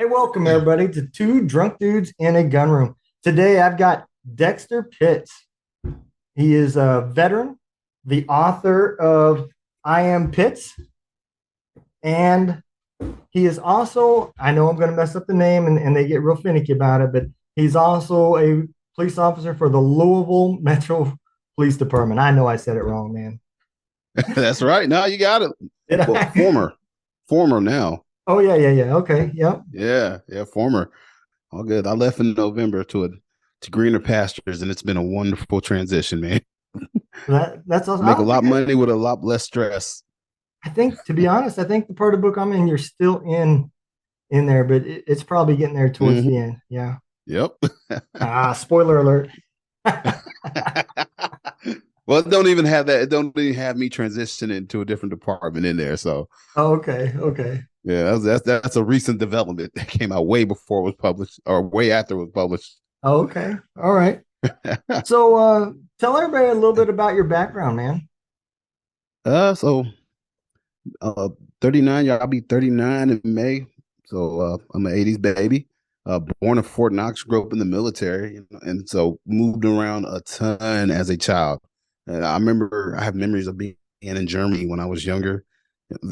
Welcome everybody to Two Drunk Dudes in a Gun Room. Today I've got Dexter Pitts. He is a veteran, the author of I Am Pitts, and he is also, I know I'm going to mess up the name and they get real finicky about it, but he's also a police officer for the Louisville Metro Police Department. I know I said it wrong, man. That's right. No, you got it. Did Well, I? former now. Oh, yeah. Okay. Yep. Yeah, former. All good. I left in November to greener pastures, and it's been a wonderful transition, man. That's awesome. I Make a don't lot think of money with a lot less stress. I think, to be honest, I think the part of the book I'm in, you're still in there, but it's probably getting there towards Hmm. the end. Yeah. Yep. Spoiler alert. Well, it don't even have that. It don't even have me transitioning to a different department in there. So Oh, okay. yeah, that's a recent development that came out way before it was published, or way after it was published. Oh, okay. All right. So tell everybody a little bit about your background, man. So 39, y'all. I'll be 39 in May. So I'm an 80s baby. Born in Fort Knox, grew up in the military, and so moved around a ton as a child. And I remember I have memories of being in Germany when I was younger.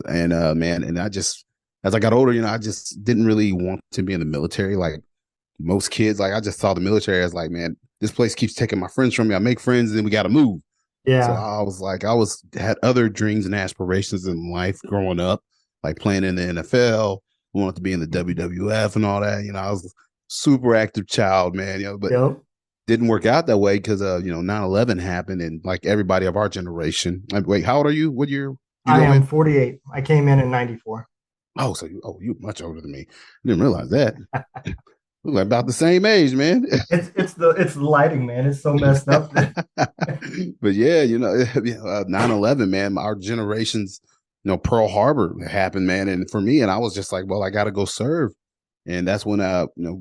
And man, and I just, as I got older, I just didn't really want to be in the military like most kids. Like I just saw the military as like, man, this place keeps taking my friends from me. I make friends and then we got to move. So Yeah. I was like, had other dreams and aspirations in life growing up, like playing in the NFL, wanted to be in the WWF and all that. I was a super active child, man, but Yep. didn't work out that way because 9/11 happened, and like everybody of our generation. Wait, how old are you? What year you I go am in? 48. I came in 94. Oh, so you're much older than me. I didn't realize that. We're like about the same age, man. It's the lighting, man. It's so messed up. But yeah, 9/11, man, our generations, Pearl Harbor happened, man. And for me, and I was just like, well, I got to go serve. And that's when,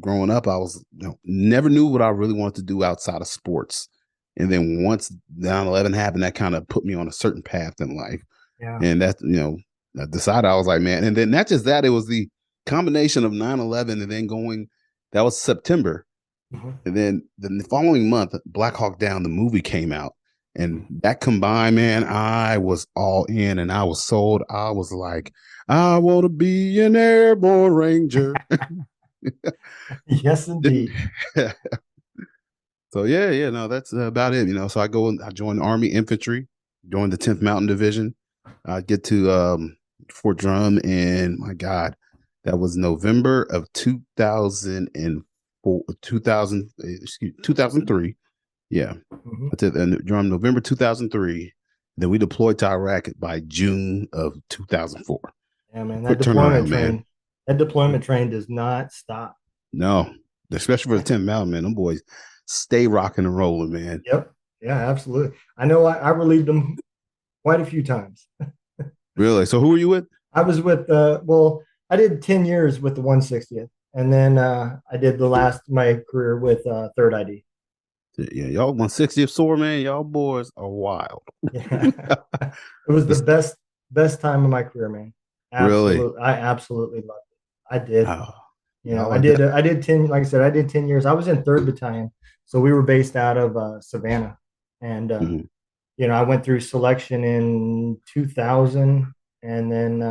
growing up, I was, never knew what I really wanted to do outside of sports. And then once 9/11 happened, that kind of put me on a certain path in life. Yeah. And that, I decided, I was like, man, and then not just that, it was the combination of 9/11 and then that was September. Mhm. And then the following month, Black Hawk Down, the movie came out. And that combined, man, I was all in and I was sold. I was like, I want to be an airborne ranger. Yes, indeed. So yeah, no, that's about it. So I joined the Army Infantry, joined the 10th Mountain Division. I get to Fort Drum, and my God, that was November of 2004, 2003. Yeah, Mhm. I did Drum November 2003. Then we deployed to Iraq by June of 2004. Yeah, man. Quick turnaround, man. That deployment train does not stop. No, especially for the 10th Mountain, man. Them boys stay rocking and rolling, man. Yep. Yeah, absolutely. I know I relieved them quite a few times. Really? So who were you with? I was with I did 10 years with the 160th, and then I did the last of my career with Third ID. Yeah, y'all 160th SOAR, man. Y'all boys are wild. Yeah. It was the This, best time of my career, man. really? Absolutely. I absolutely loved it. I did. Oh, You know, I like that. I did 10, like I said, I did 10 years. I was in 3rd Battalion. So we were based out of Savannah. And Mhm. I went through selection in 2000, and then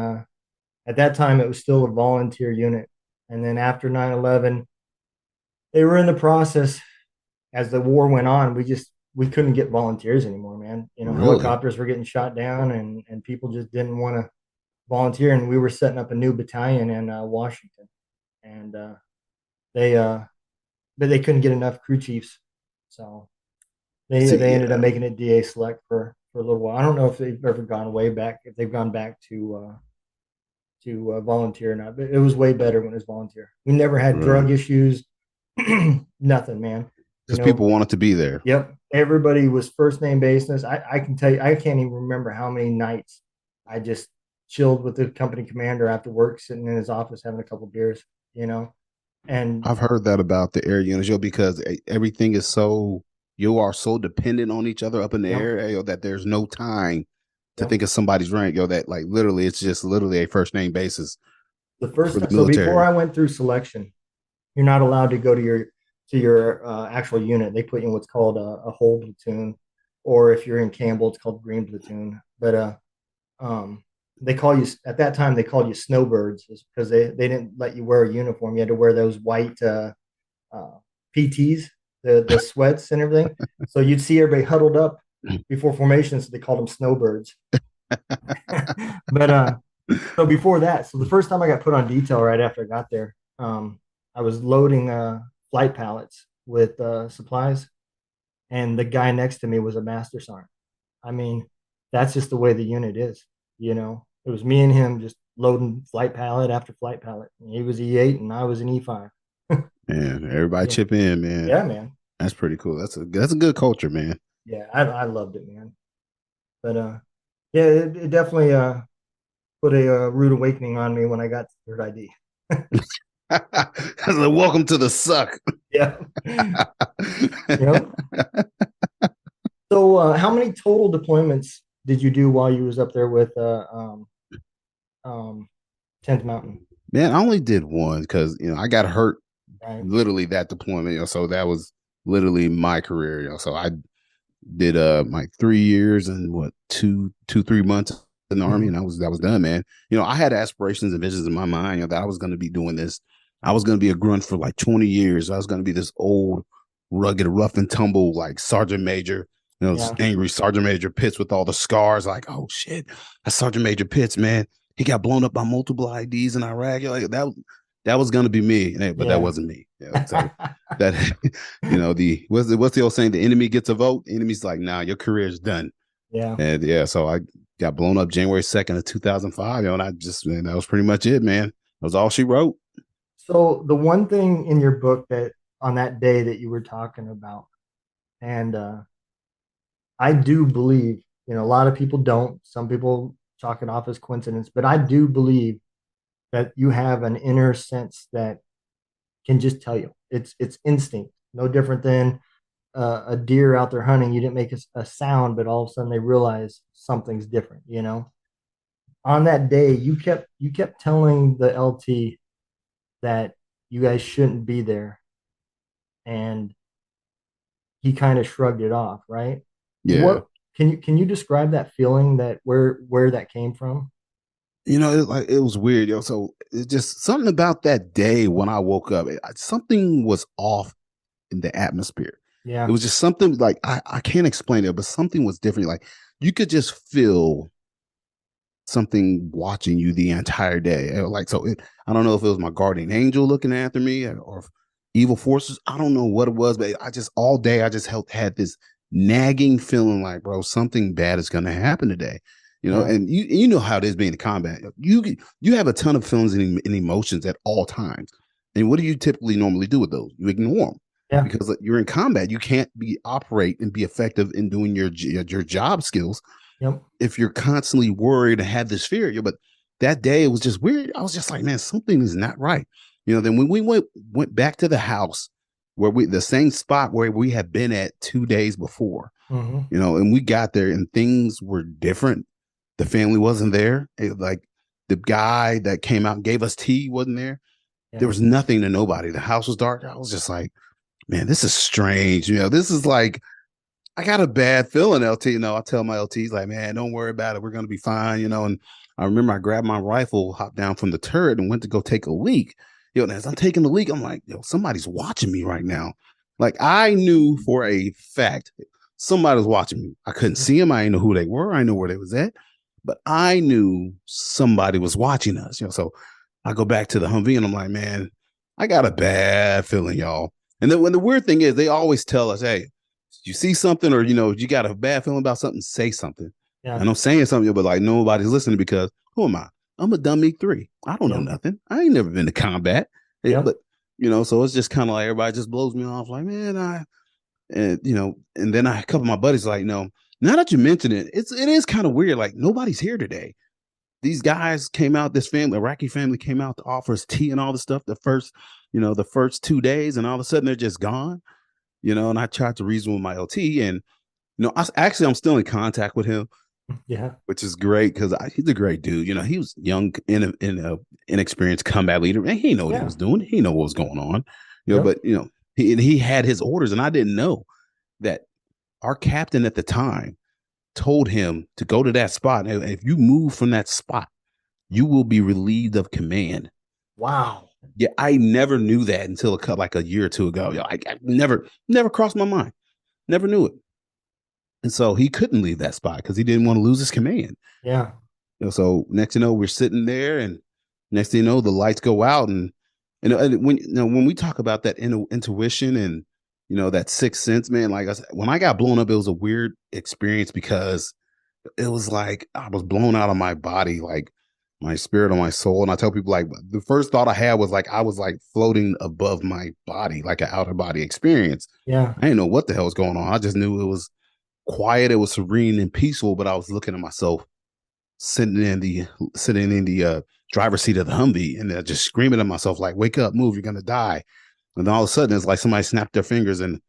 at that time it was still a volunteer unit. And then after 9/11, they were in the process. As the war went on, we couldn't get volunteers anymore, man. Really? Helicopters were getting shot down, and people just didn't want to volunteer. And we were setting up a new battalion in Washington, and they but they couldn't get enough crew chiefs, so they See, ended up making it DA select for a little while. I don't know if they've ever gone way back, if they've gone back to volunteer or not, but it was way better when it was volunteer. We never had really? drug issues, nothing, man. You Because know, people wanted to be there. Yep. Everybody was first name basis. I can tell you, I can't even remember how many nights I just chilled with the company commander after work, sitting in his office having a couple beers, you know. And I've heard that about the air units, because everything is you are so dependent on each other up in the yep, air, that there's no time to yep, think of somebody's rank, that like literally, it's just literally a first name basis. The first for the time, so before military? I went through selection, you're not allowed to go to your actual unit. They put you in what's called a whole platoon, or if you're in Campbell, it's called green platoon. But um, they call you at that time. They called you snowbirds because they didn't let you wear a uniform. You had to wear those white uh, PTs, the sweats and everything. So you'd see everybody huddled up before formation, so they called them snowbirds. But so before that, so the first time I got put on detail right after I got there, I was loading flight pallets with supplies, and the guy next to me was a master sergeant. I mean, that's just the way the unit is. It was me and him just loading flight pallet after flight pallet. He was E8 and I was an E5. Man, everybody Yeah, chip in, man. yeah, man. That's pretty cool. That's a good culture, man. Yeah, I loved it, man. But yeah, it definitely put a rude awakening on me when I got to third ID. I was like, welcome to the suck. Yeah. Yep. So, how many total deployments did you do while you was up there with um, 10th Mountain? Man, I only did one because I got hurt Right. literally that deployment. So that was literally my career. So I did like 3 years and what 3 months in the army, Mhm. and that was done, man. I had aspirations and visions in my mind, that I was going to be doing this. I was going to be a grunt for like 20 years. I was going to be this old, rugged, rough and tumble like sergeant major. Yeah. Angry Sergeant Major Pitts with all the scars. Like, oh shit, that's Sergeant Major Pitts, man. He got blown up by multiple IDs in Iraq. Like that was gonna be me, but that Yeah. wasn't me. So that what's the old saying? The enemy gets a vote. The enemy's like, nah, your career is done. Yeah. And yeah, so I got blown up January 2nd of 2005. And that was pretty much it, man. That was all she wrote. So the one thing in your book that on that day that you were talking about, and I do believe, a lot of people don't. Some people chalk it off as coincidence, but I do believe that you have an inner sense that can just tell you. It's instinct, no different than a deer out there hunting. You didn't make a sound, but all of a sudden they realize something's different. On that day, you kept telling the LT that you guys shouldn't be there, and he kind of shrugged it off, right? Yeah. What can you describe that feeling, that where that came from? It was weird, So it's just something about that day when I woke up. Something was off in the atmosphere. It Yeah. was just something like I can't explain it, but something was different. Like you could just feel something watching you the entire day. I don't know if it was my guardian angel looking after me or if evil forces. I don't know what it was, but I just all day I just had this nagging feeling like, bro, something bad is going to happen today. Yeah. And you know how it is being in combat. You have a ton of feelings and emotions at all times. And what do you typically normally do with those? You ignore them Yeah. because you're in combat. You can't operate and be effective in doing your job skills Yep. if you're constantly worried and have this fear. But that day it was just weird. I was just like, man, something is not right. Then when we went back to the house where the same spot where we had been at 2 days before, Mm-hmm. and we got there and things were different. The family wasn't there. Like the guy that came out and gave us tea wasn't there. There Yeah. was nothing to nobody. The house was dark. I was just like, man, this is strange. This is like, I got a bad feeling, LT. I tell my LTs like, man, don't worry about it. We're going to be fine, And I remember I grabbed my rifle, hopped down from the turret and went to go take a leak. And as I'm taking the leak, I'm like, somebody's watching me right now. Like I knew for a fact somebody was watching me. I couldn't see them. I didn't know who they were. I didn't know where they was at, but I knew somebody was watching us, So I go back to the Humvee and I'm like, man, I got a bad feeling, y'all. And then when the weird thing is, they always tell us, hey, you see something or you got a bad feeling about something, say something. Yeah. And I'm saying something, but like nobody's listening because who am I? I'm a dummy 3. I don't know Yep. nothing. I ain't never been to combat. Yep. But so it's just kind of like everybody just blows me off. Like, man, and then a couple of my buddies like, no, now that you mention it, it is kind of weird. Like nobody's here today. These guys came out, this family, Iraqi family came out to offer us tea and all the stuff the first 2 days, and all of a sudden they're just gone. And I tried to reason with my LT, and I'm still in contact with him. Yeah. which is great because he's a great dude. He was young, inexperienced combat leader, and he know what he Yeah. was doing. He know what was going on. Yep. But he had his orders, and I didn't know that our captain at the time told him to go to that spot. And if you move from that spot, you will be relieved of command. Wow. Yeah, I never knew that until like a year or two ago. I never crossed my mind. Never knew it. And so he couldn't leave that spot because he didn't want to lose his command. Yeah. So next we're sitting there, and next thing you know, the lights go out, and when we talk about that intuition and that sixth sense, man, like I said, when I got blown up, it was a weird experience because it was like I was blown out of my body, like my spirit or my soul. And I tell people, like, the first thought I had was like I was like floating above my body, like an outer body experience. Yeah. I didn't know what the hell was going on. I just knew it was quiet, it was serene and peaceful, but I was looking at myself sitting in the driver's seat of the Humvee, and just screaming at myself like, "Wake up, move, you're gonna die!" And then all of a sudden, it's like somebody snapped their fingers, and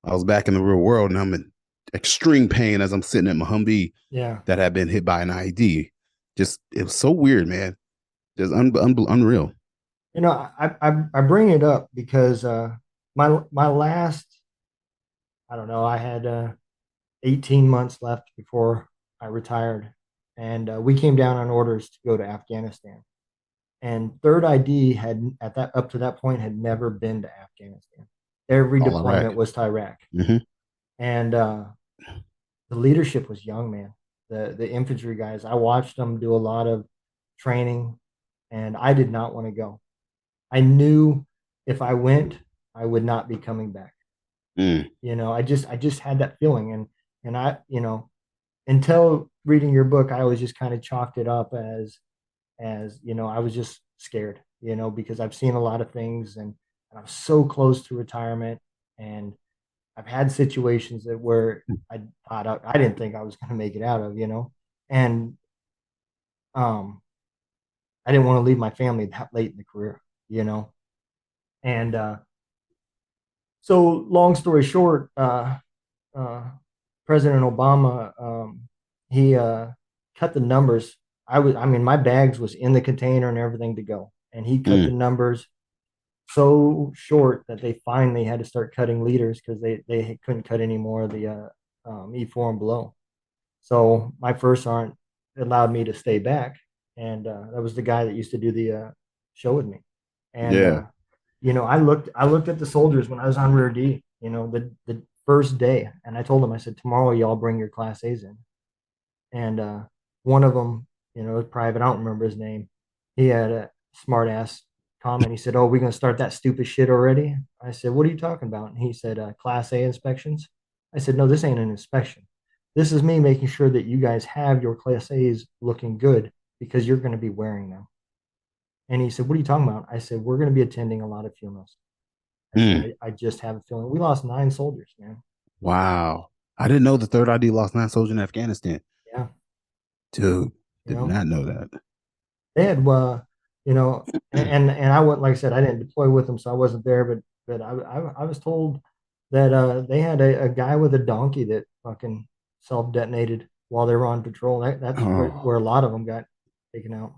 I was back in the real world, and I'm in extreme pain as I'm sitting at my Humvee Yeah. that had been hit by an IED. Just it was so weird, man. Just unreal. I bring it up because my last, I don't know, I had 18 months left before I retired, and we came down on orders to go to Afghanistan. And Third ID had at that up to that point had never been to Afghanistan. Every All deployment Iraq. was to Iraq, Mm-hmm. and the leadership was young, man. The infantry guys, I watched them do a lot of training, and I did not want to go. I knew if I went, I would not be coming back. Mm. I just had that feeling, and until reading your book, I always just kind of chalked it up as I was just scared, because I've seen a lot of things, and I'm so close to retirement, and I've had situations that where I didn't think I was going to make it out of, and um, I didn't want to leave my family that late in the career, you know, and so long story short, uh, President Obama, he cut the numbers. I mean, my bags was in the container and everything to go, and he cut the Mm. numbers so short that they finally had to start cutting leaders because they couldn't cut any more of the E4 and below. So my first sergeant allowed me to stay back, and that was the guy that used to do the show with me. And Yeah. I looked at the soldiers when I was on rear D. The first day, and I told them, I said, tomorrow y'all bring your class A's in. And one of them, was private. I don't remember his name. He had a smart ass comment. He said, "Oh, we're gonna start that stupid shit already." I said, "What are you talking about?" And he said, "Class A inspections." I said, "No, this ain't an inspection. This is me making sure that you guys have your Class A's looking good because you're going to be wearing them." And he said, "What are you talking about?" I said, "We're going to be attending a lot of funerals." I said, Mm. I just have a feeling we lost 9 soldiers, man. Wow. I didn't know the third ID lost 9 soldiers in Afghanistan. Yeah, Dude, you did know, not know that. they had, and I went, like I said, I didn't deploy with them, so I wasn't there, but I was told that they had a guy with a donkey that fucking self detonated while they were on patrol. That's where Oh, a lot of them got taken out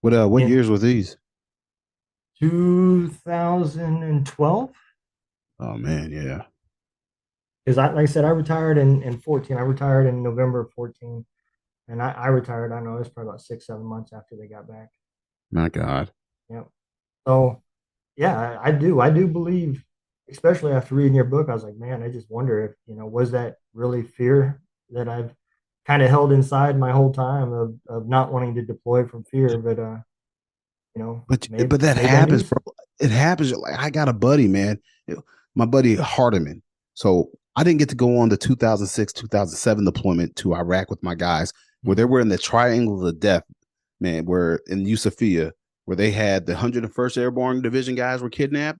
what in years were these? 2012. Oh man, yeah. Because like I said, I retired in 14. I retired in November of 14. And I retired, I don't know, it was probably about 6, 7 months after they got back. My God. Yep. So yeah, I do believe, especially after reading your book, I was like, man, I just wonder if, was that really fear that I've kind of held inside my whole time of not wanting to deploy from fear, but maybe But that maybe I happens, needed bro. some. It happens. Like I got a buddy, man. My buddy Hardiman. So I didn't get to go on the 2006, 2007 deployment to Iraq with my guys, where they Mhm. were in the Triangle of Death, man, where in Yusufia, where they had the 101st Airborne Division guys were kidnapped.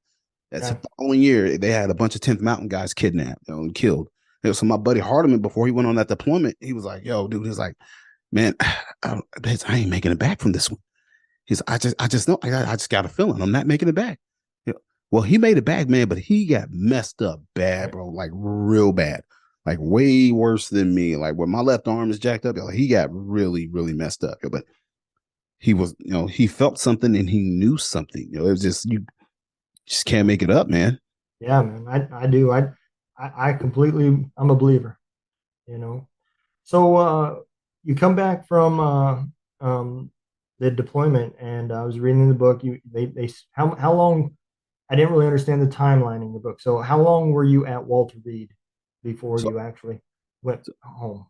That's Yeah. the following year, they had a bunch of 10th Mountain guys kidnapped, and killed. So my buddy Hardiman, before he went on that deployment, he was like, yo, dude, he's like, man, I ain't making it back from this one. He's, I just know, I just got a feeling I'm not making it back. Yeah. Well, he made it back, man, but he got messed up bad, Right. bro, like real bad. like way worse than me. Like when my left arm is jacked up, like, he got really, really messed up. But he was, he felt something and he knew something. It was just you just can't make it up, man. Yeah, man. I do. I completely, I'm a believer, you know. So you come back from the deployment, and I was reading the book. They how long? I didn't really understand the timeline in the book. So how long were you at Walter Reed before So, you actually went home?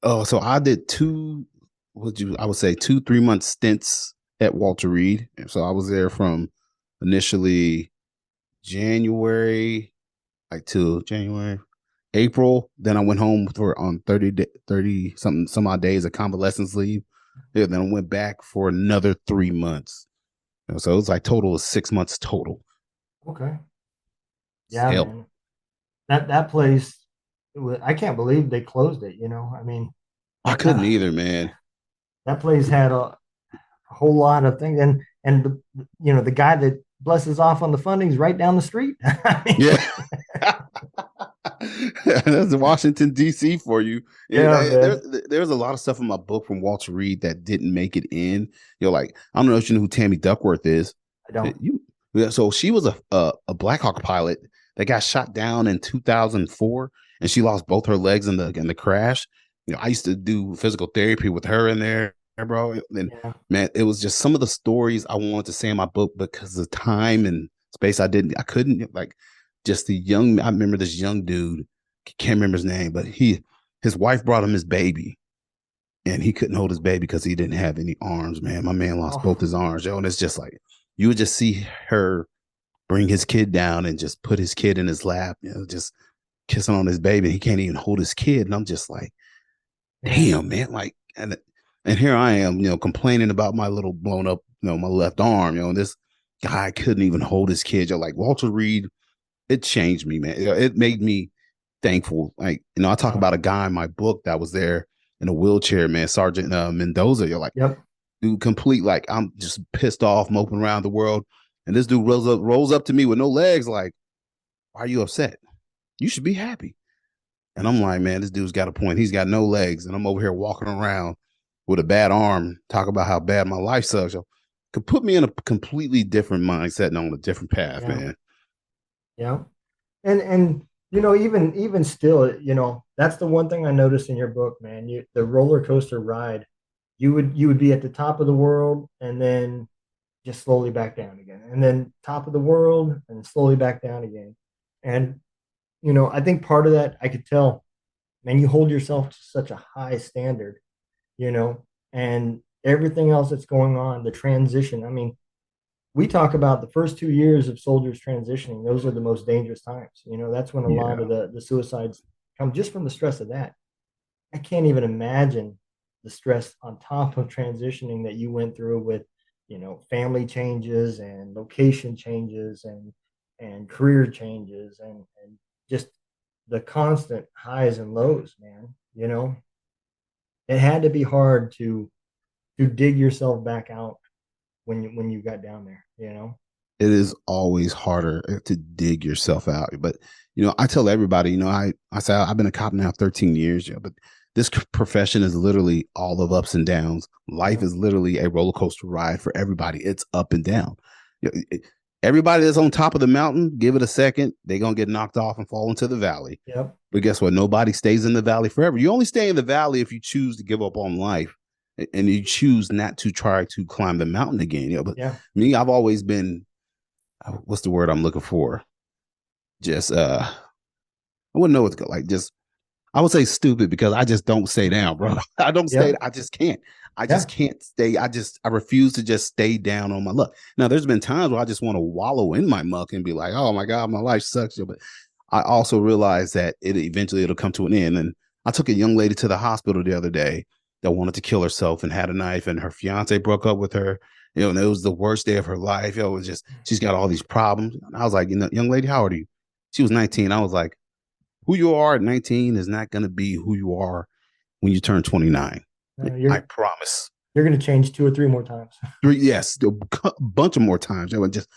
oh, so I did I would say 2 3 month stints at Walter Reed. And so I was there from initially January, like till January, April. Then I went home for on 30 something some odd days of convalescence leave. Yeah, then I went back for another 3 months. So it was like total of 6 months total. Okay. Yeah, Hell, man. That place, I can't believe they closed it. I mean, I that couldn't that, either, man. that place had a whole lot of things, and the guy that blesses off on the funding is right down the street. I Yeah. mean, That's Washington D.C. for you. yeah, There's man. there's a lot of stuff in my book from Walter Reed that didn't make it in. Like I don't know if you know who Tammy Duckworth is. I don't. You Yeah, so she was a Black Hawk pilot that got shot down in 2004, and she lost both her legs in the crash. I used to do physical therapy with her in there, bro. And Yeah. man, it was just some of the stories I wanted to say in my book because of time and space. I couldn't like just the young. I remember this young dude. Can't remember his name, but his wife brought him his baby, and he couldn't hold his baby because he didn't have any arms. Man, my man lost both Oh, his arms, yo, and it's just like you would just see her bring his kid down and just put his kid in his lap, just kissing on his baby. He can't even hold his kid, and I'm just like, yeah. damn, man, like, and here I am, complaining about my little blown up, my left arm, and this guy couldn't even hold his kid. You're like Walter Reed, it changed me, man. It made me thankful. Like, I talk Yeah. about a guy in my book that was there in a wheelchair, man, Sergeant Mendoza. You're like, Yep. dude, complete, like, I'm just pissed off, moping around the world. And this dude rolls up to me with no legs, like, why are you upset? You should be happy. And I'm like, man, this dude's got a point. He's got no legs. And I'm over here walking around with a bad arm, talk about how bad my life sucks. So, could put me in a completely different mindset and on a different path, Yeah. man. Yeah. And even still, that's the one thing I noticed in your book, man. The roller coaster ride, you would be at the top of the world and then just slowly back down again, and then top of the world and slowly back down again. And I think part of that I could tell, man, you hold yourself to such a high standard, and everything else that's going on, the transition. I mean, we talk about the first 2 years of soldiers transitioning. Those are the most dangerous times. That's when a lot Yeah. of the suicides come just from the stress of that. I can't even imagine the stress on top of transitioning that you went through with, family changes and location changes and career changes and just the constant highs and lows, man. It had to be hard to dig yourself back out when you got down there. It is always harder to dig yourself out. But I tell everybody, I say I've been a cop now 13 years, but this profession is literally all of ups and downs. Life Yeah. is literally a roller coaster ride for everybody. It's up and down. Everybody that's on top of the mountain, give it a second, they're gonna get knocked off and fall into the valley. Yep. But guess what? Nobody stays in the valley forever. You only stay in the valley if you choose to give up on life and you choose not to try to climb the mountain again. But Yeah. me, I've always been, what's the word I'm looking for? Just I wouldn't know what's like just I would say stupid because I just don't stay down, bro. I don't stay, Yep. I just can't. I just Yeah. can't stay. I refuse to just stay down on my luck. Now, there's been times where I just want to wallow in my muck and be like, oh my God, my life sucks. But I also realize that it'll come to an end. And I took a young lady to the hospital the other day that wanted to kill herself and had a knife, and her fiance broke up with her. And it was the worst day of her life. It was just, she's got all these problems. And I was like, young lady, how old are you? She was 19. I was like, who you are at 19 is not going to be who you are when you turn 29. I You're promise. you're going to change two or three more times. Yes, a bunch of more times. Just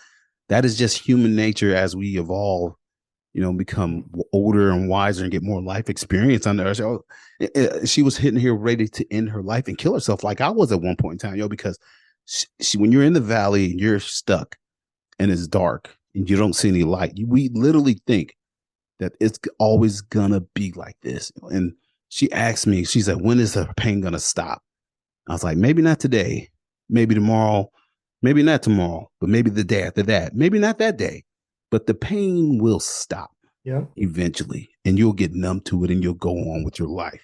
that is just human nature as we evolve. become older and wiser and get more life experience under her. So she was hitting here ready to end her life and kill herself, like I was at one point in time, because when you're in the valley and you're stuck and it's dark and you don't see any light, we literally think that it's always gonna be like this. And she asked me, she said, when is her pain gonna stop? I was like, maybe not today, maybe tomorrow, maybe not tomorrow, but maybe the day after that, maybe not that day, but the pain will stop Yeah. eventually, and you'll get numb to it and you'll go on with your life.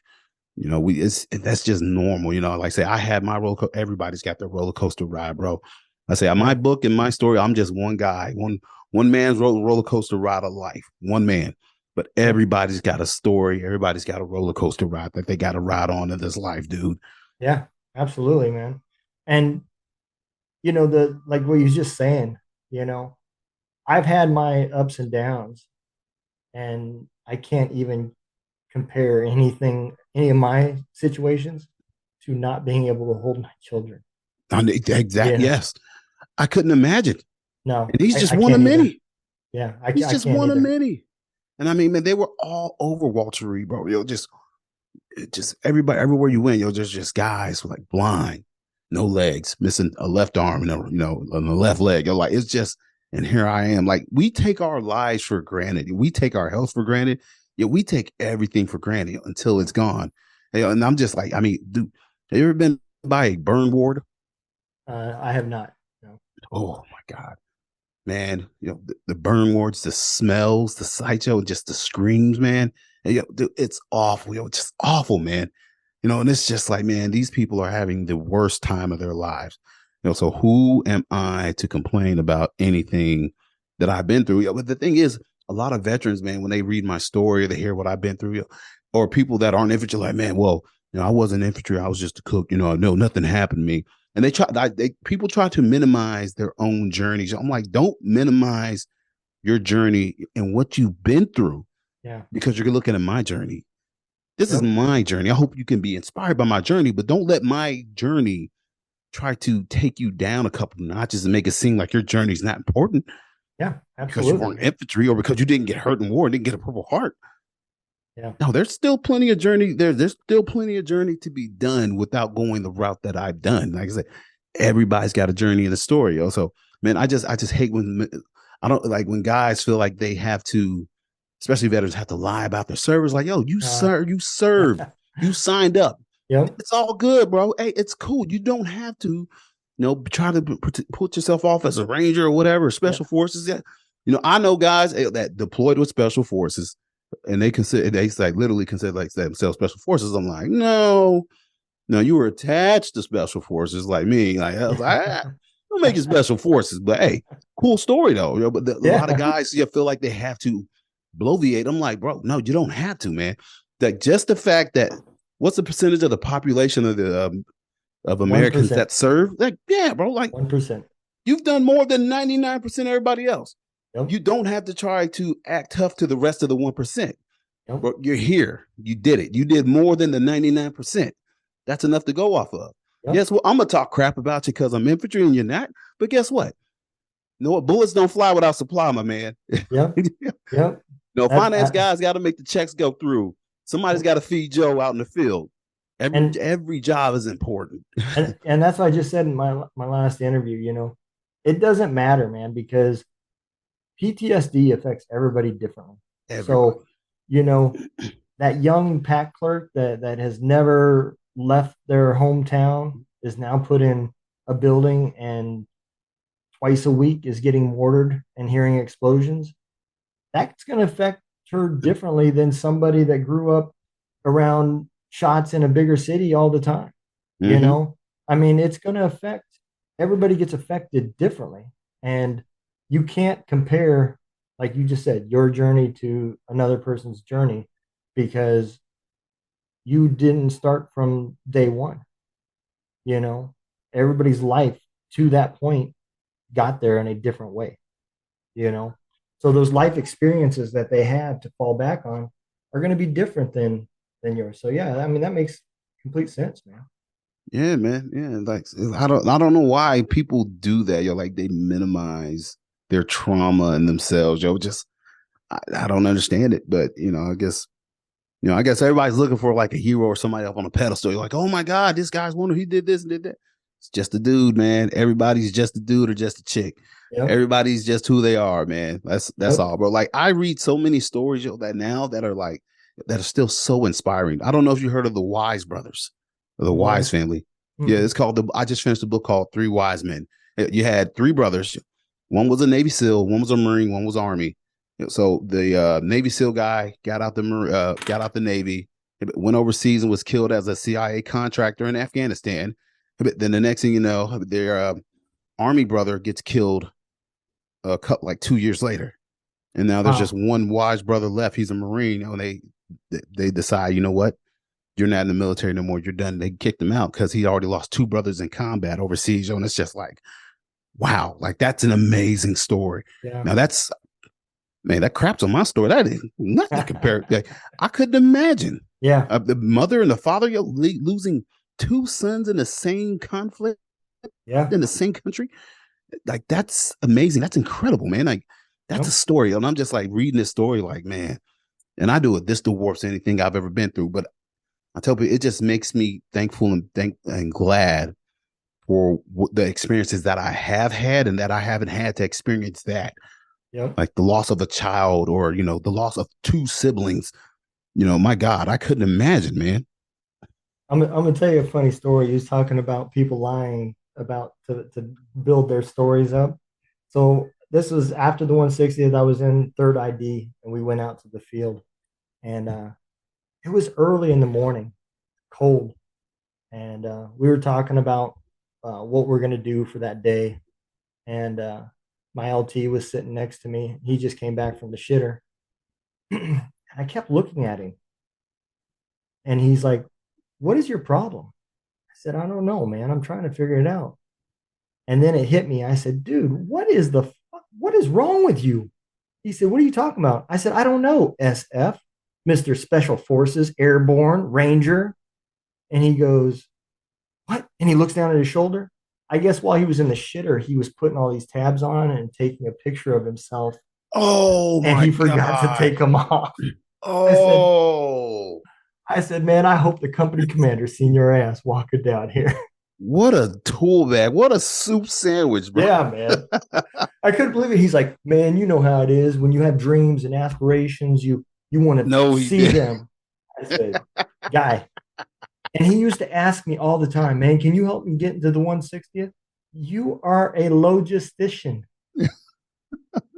That's just normal. Like I say, I had my roller coaster. Everybody's got their roller coaster ride, bro. I say, my book and my story, I'm just one guy, one man's roller coaster ride of life, one man. But everybody's got a story. Everybody's got a roller coaster ride that they got to ride on in this life, dude. Yeah, absolutely, man. And the like what you was just saying, I've had my ups and downs, and I can't even compare any of my situations to not being able to hold my children. Yes. I couldn't imagine. No, and he's just I one of can't either. many. Yeah, He's I just can't one of either. many. And I mean, man, they were all over Walter Reed, bro. Just everybody, everywhere you went, just guys like blind, no legs, missing a left arm, on the left leg. You're like, it's just, and here I am. Like, we take our lives for granted. We take our health for granted. Yeah, we take everything for granted until it's gone. And I'm just like, I mean, dude, have you ever been by a burn ward? I have not. No. Oh my God. Man, the burn wards, the smells, the sight, just the screams, man. And, dude, it's awful, just awful, man. And it's just like, man, these people are having the worst time of their lives. So who am I to complain about anything that I've been through? But the thing is, a lot of veterans, man, when they read my story or they hear what I've been through, or people that aren't infantry, like, man, well, I wasn't infantry, I was just a cook, no, nothing happened to me. And people try to minimize their own journeys. I'm like, don't minimize your journey and what you've been through. Yeah. Because you're looking at my journey. This is my journey. I hope you can be inspired by my journey, but don't let my journey try to take you down a couple notches and make it seem like your journey is not important. Yeah, absolutely. Because you weren't infantry or because you didn't get hurt in war and didn't get a Purple Heart. Yeah. No, there's still plenty of journey. There's still plenty of journey to be done without going the route that I've done. Like I said, everybody's got a journey and a story. Also, man, I just hate when I don't like when guys feel like they have to, especially veterans, have to lie about their service. Like, yo, you served, you signed up. Yep. It's all good, bro. Hey, it's cool. You don't have to, try to put yourself off as a ranger or whatever, special forces. Yeah. I know guys that deployed with special forces, and they literally consider like themselves special forces. I'm like, no, you were attached to special forces like me. Like, I was like, don't make it special forces, but hey, cool story though. But a lot of guys feel like they have to bloviate. I'm like, bro, no, you don't have to, man. Like, just the fact that what's the percentage of the population of Americans 1%. that serve? Like, yeah, bro, like 1%. You've done more than 99% of everybody else. Yep. You don't have to try to act tough to the rest of the 1%. Yep. Bro, you're here. You did it. You did more than the 99%. That's enough to go off of. Yep. Yes, well, I'm going to talk crap about you because I'm infantry and you're not. But guess what? Bullets don't fly without supply, my man. Yep. Yep. Finance guys got to make the checks go through. Somebody's got to feed Joe out in the field. Every job is important. and that's what I just said in my last interview. It doesn't matter, man, because PTSD affects everybody differently. So, that young pack clerk that has never left their hometown is now put in a building and twice a week is getting mortared and hearing explosions. That's going to affect her differently than somebody that grew up around shots in a bigger city all the time. I mean, it's going to affect, everybody gets affected differently. And you can't compare, like you just said, your journey to another person's journey because you didn't start from day one. Everybody's life to that point got there in a different way. So those life experiences that they have to fall back on are going to be different than yours. So yeah, I mean, that makes complete sense, man. Yeah, man. Yeah, like I don't know why people do that. Like, they minimize their trauma and themselves. I don't understand it, but I guess everybody's looking for like a hero or somebody up on a pedestal. You're like, oh my God, this guy's wonder he did this and did that. It's just a dude, man. Everybody's just a dude or just a chick. Yep. Everybody's just who they are, man. That's Yep. all, bro. Like I read so many stories that now that are still so inspiring. I don't know if you heard of the Wise brothers, or the No. Wise family. Yeah, Mm-mm. it's called I just finished a book called Three Wise Men. You had three brothers. One was a Navy SEAL, one was a Marine, one was Army. So the Navy SEAL guy got out the Navy, went overseas and was killed as a CIA contractor in Afghanistan. But then the next thing you know, their Army brother gets killed like 2 years later, and now there's just Wow. one wise brother left. He's a Marine, and they decide, you know what, you're not in the military no more. You're done. They kicked him out because he already lost two brothers in combat overseas. And it's just like, wow, like that's an amazing story. Yeah. Now that craps on my story. That is nothing compared. Like, I couldn't imagine. Yeah. The mother and the father losing two sons in the same conflict Yeah. in the same country. Like that's amazing. That's incredible, man. Like that's Yep. a story. And I'm just like reading this story, like, man, and I do it. This dwarfs anything I've ever been through. But I tell people, it just makes me thankful and glad for the experiences that I have had and that I haven't had to experience that. Yep. Like the loss of a child or, the loss of two siblings. My God, I couldn't imagine, man. I'm gonna tell you a funny story. You was talking about people lying about to build their stories up. So this was after the 160th. I was in third ID, and we went out to the field, and it was early in the morning, cold, and we were talking about what we're gonna do for that day. And my LT was sitting next to me. He just came back from the shitter, and I kept looking at him, and he's like, "What is your problem?" I said, "I don't know, man. I'm trying to figure it out." And then it hit me. I said, "Dude, what is wrong with you?" He said, "What are you talking about?" I said, "I don't know, SF, Mr. Special Forces, Airborne, Ranger." And he goes, "What?" And he looks down at his shoulder. I guess while he was in the shitter, he was putting all these tabs on and taking a picture of himself, Oh and my he forgot to God. take them off. I said, Oh, I said, "Man, I hope the company commander seen your ass walking down here." what a tool bag. What a soup sandwich, bro. Yeah, man. I couldn't believe it. He's like, "Man, you know how it is when you have dreams and aspirations, you want to No, he see did. them." I said, "Guy," and he used to ask me all the time, "Man, can you help me get into the 160th? You are a logistician.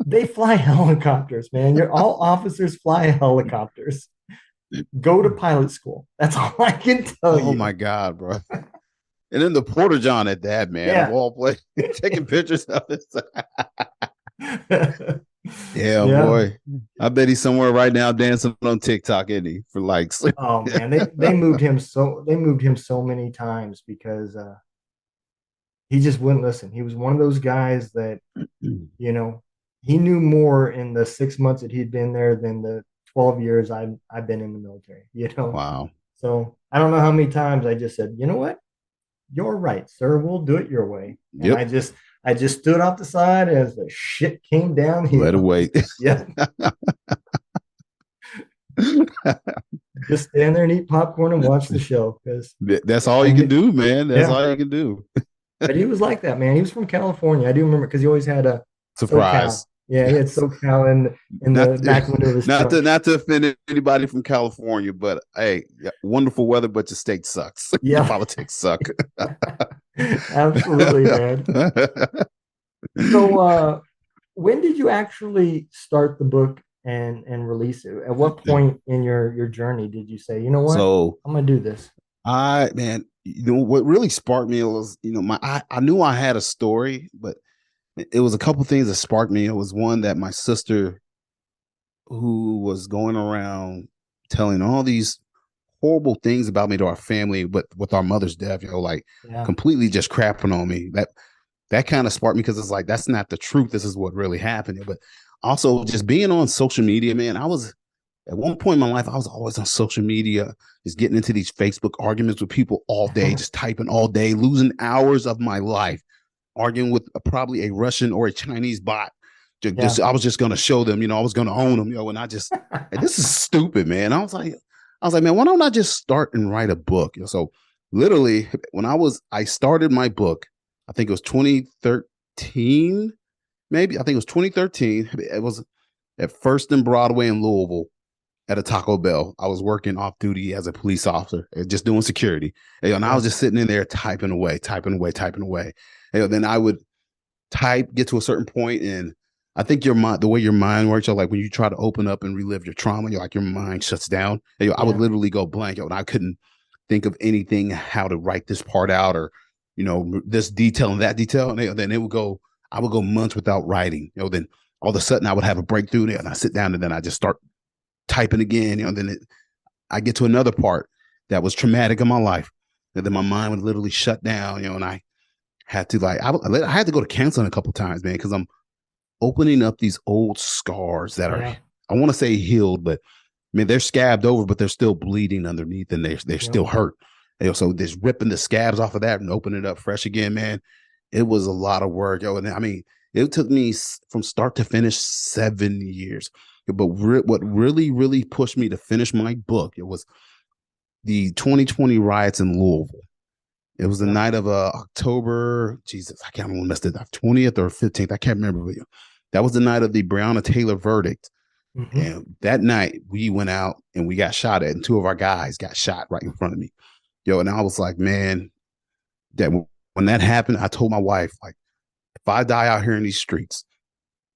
They fly helicopters, man. You're all officers fly helicopters. Go to pilot school. That's all I can tell Oh you." my God, bro. And then the Porter John at that, man, of Yeah. all places, taking pictures of it. Yeah, Yeah. boy. I bet he's somewhere right now dancing on TikTok, isn't he? For likes. Oh man, they moved him so many times because he just wouldn't listen. He was one of those guys that, you know, he knew more in the 6 months that he'd been there than the 12 years I've been in the military, you know. Wow. So I don't know how many times I just said, "You know what? You're right, sir. We'll do it your way." And I Yep. just stood off the side as the shit came Let it downhill. wait. Yeah. Just stand there and eat popcorn and watch the show because That's all I you can knew, do, man. That's yeah. all you can do. But he was like that, man. He was from California. I do remember because he always had a SoCal. Surprise. Yeah, he had SoCal in Not the back window of his truck. not to offend anybody from California, but hey, wonderful weather, but your state sucks. Your Yeah, politics suck. absolutely, man. So, when did you actually start the book and release it? At what point in your journey did you say, "You know what, So I'm gonna do this"? man, what really sparked me was, I knew I had a story, but it was a couple things that sparked me. It was one that my sister, who was going around telling all these horrible things about me to our family, but with our mother's death, like Yeah. completely just crapping on me. That kind of sparked me because it's like that's not the truth. This is what really happened. But also just being on social media, man, I was at one point in my life, I was always on social media, just getting into these Facebook arguments with people all day, just typing all day, losing hours of my life, arguing with probably a Russian or a Chinese bot, Yeah. I was just gonna show them, I was gonna own them, and hey, this is stupid, man. I was like, man, why don't I just start and write a book? So literally, when I started my book, I think it was 2013, maybe. I think it was 2013. It was at First and Broadway in Louisville at a Taco Bell. I was working off duty as a police officer, just doing security. And I Yeah. was just sitting in there typing away, typing away, typing away. Then I would type, get to a certain point, and I think your mind, the way your mind works, like when you try to open up and relive your trauma, you're like your mind shuts down. I would Yeah. literally go blank, and I couldn't think of anything how to write this part out, or this detail and that detail. And then I would go months without writing. Then all of a sudden I would have a breakthrough there, and I sit down and then I just start typing again. Then I get to another part that was traumatic in my life, and then my mind would literally shut down. And I had to I had to go to counseling a couple of times, man, because I'm opening up these old scars that are, Yeah. I want to say healed, but I mean, they're scabbed over, but they're still bleeding underneath, and they're still hurt. So just ripping the scabs off of that and opening it up fresh again, man. It was a lot of work, And I mean, it took me from start to finish 7 years. But what really, really pushed me to finish my book, it was the 2020 riots in Louisville. It was the night of October, Jesus, I can't remember when messed it up, 20th or 15th. I can't remember. That was the night of the Breonna Taylor verdict. Mm-hmm. And that night we went out and we got shot at, and 2 of our guys got shot right in front of me. And I was like, man, that when that happened, I told my wife, like, if I die out here in these streets,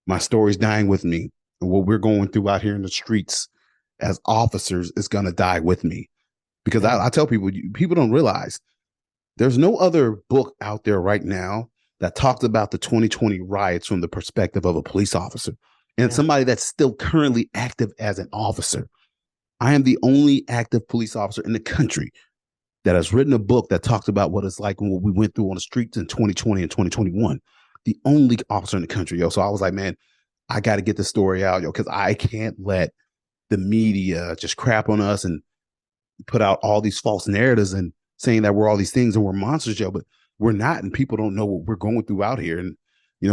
my story's dying with me. And what we're going through out here in the streets as officers is going to die with me. Because I tell people don't realize there's no other book out there right now that talks about the 2020 riots from the perspective of a police officer and somebody that's still currently active as an officer. I am the only active police officer in the country that has written a book that talks about what it's like and what we went through on the streets in 2020 and 2021. The only officer in the country, So I was like, man, I got to get the story out, because I can't let the media just crap on us and put out all these false narratives and saying that we're all these things and we're monsters, but we're not. And people don't know what we're going through out here. And,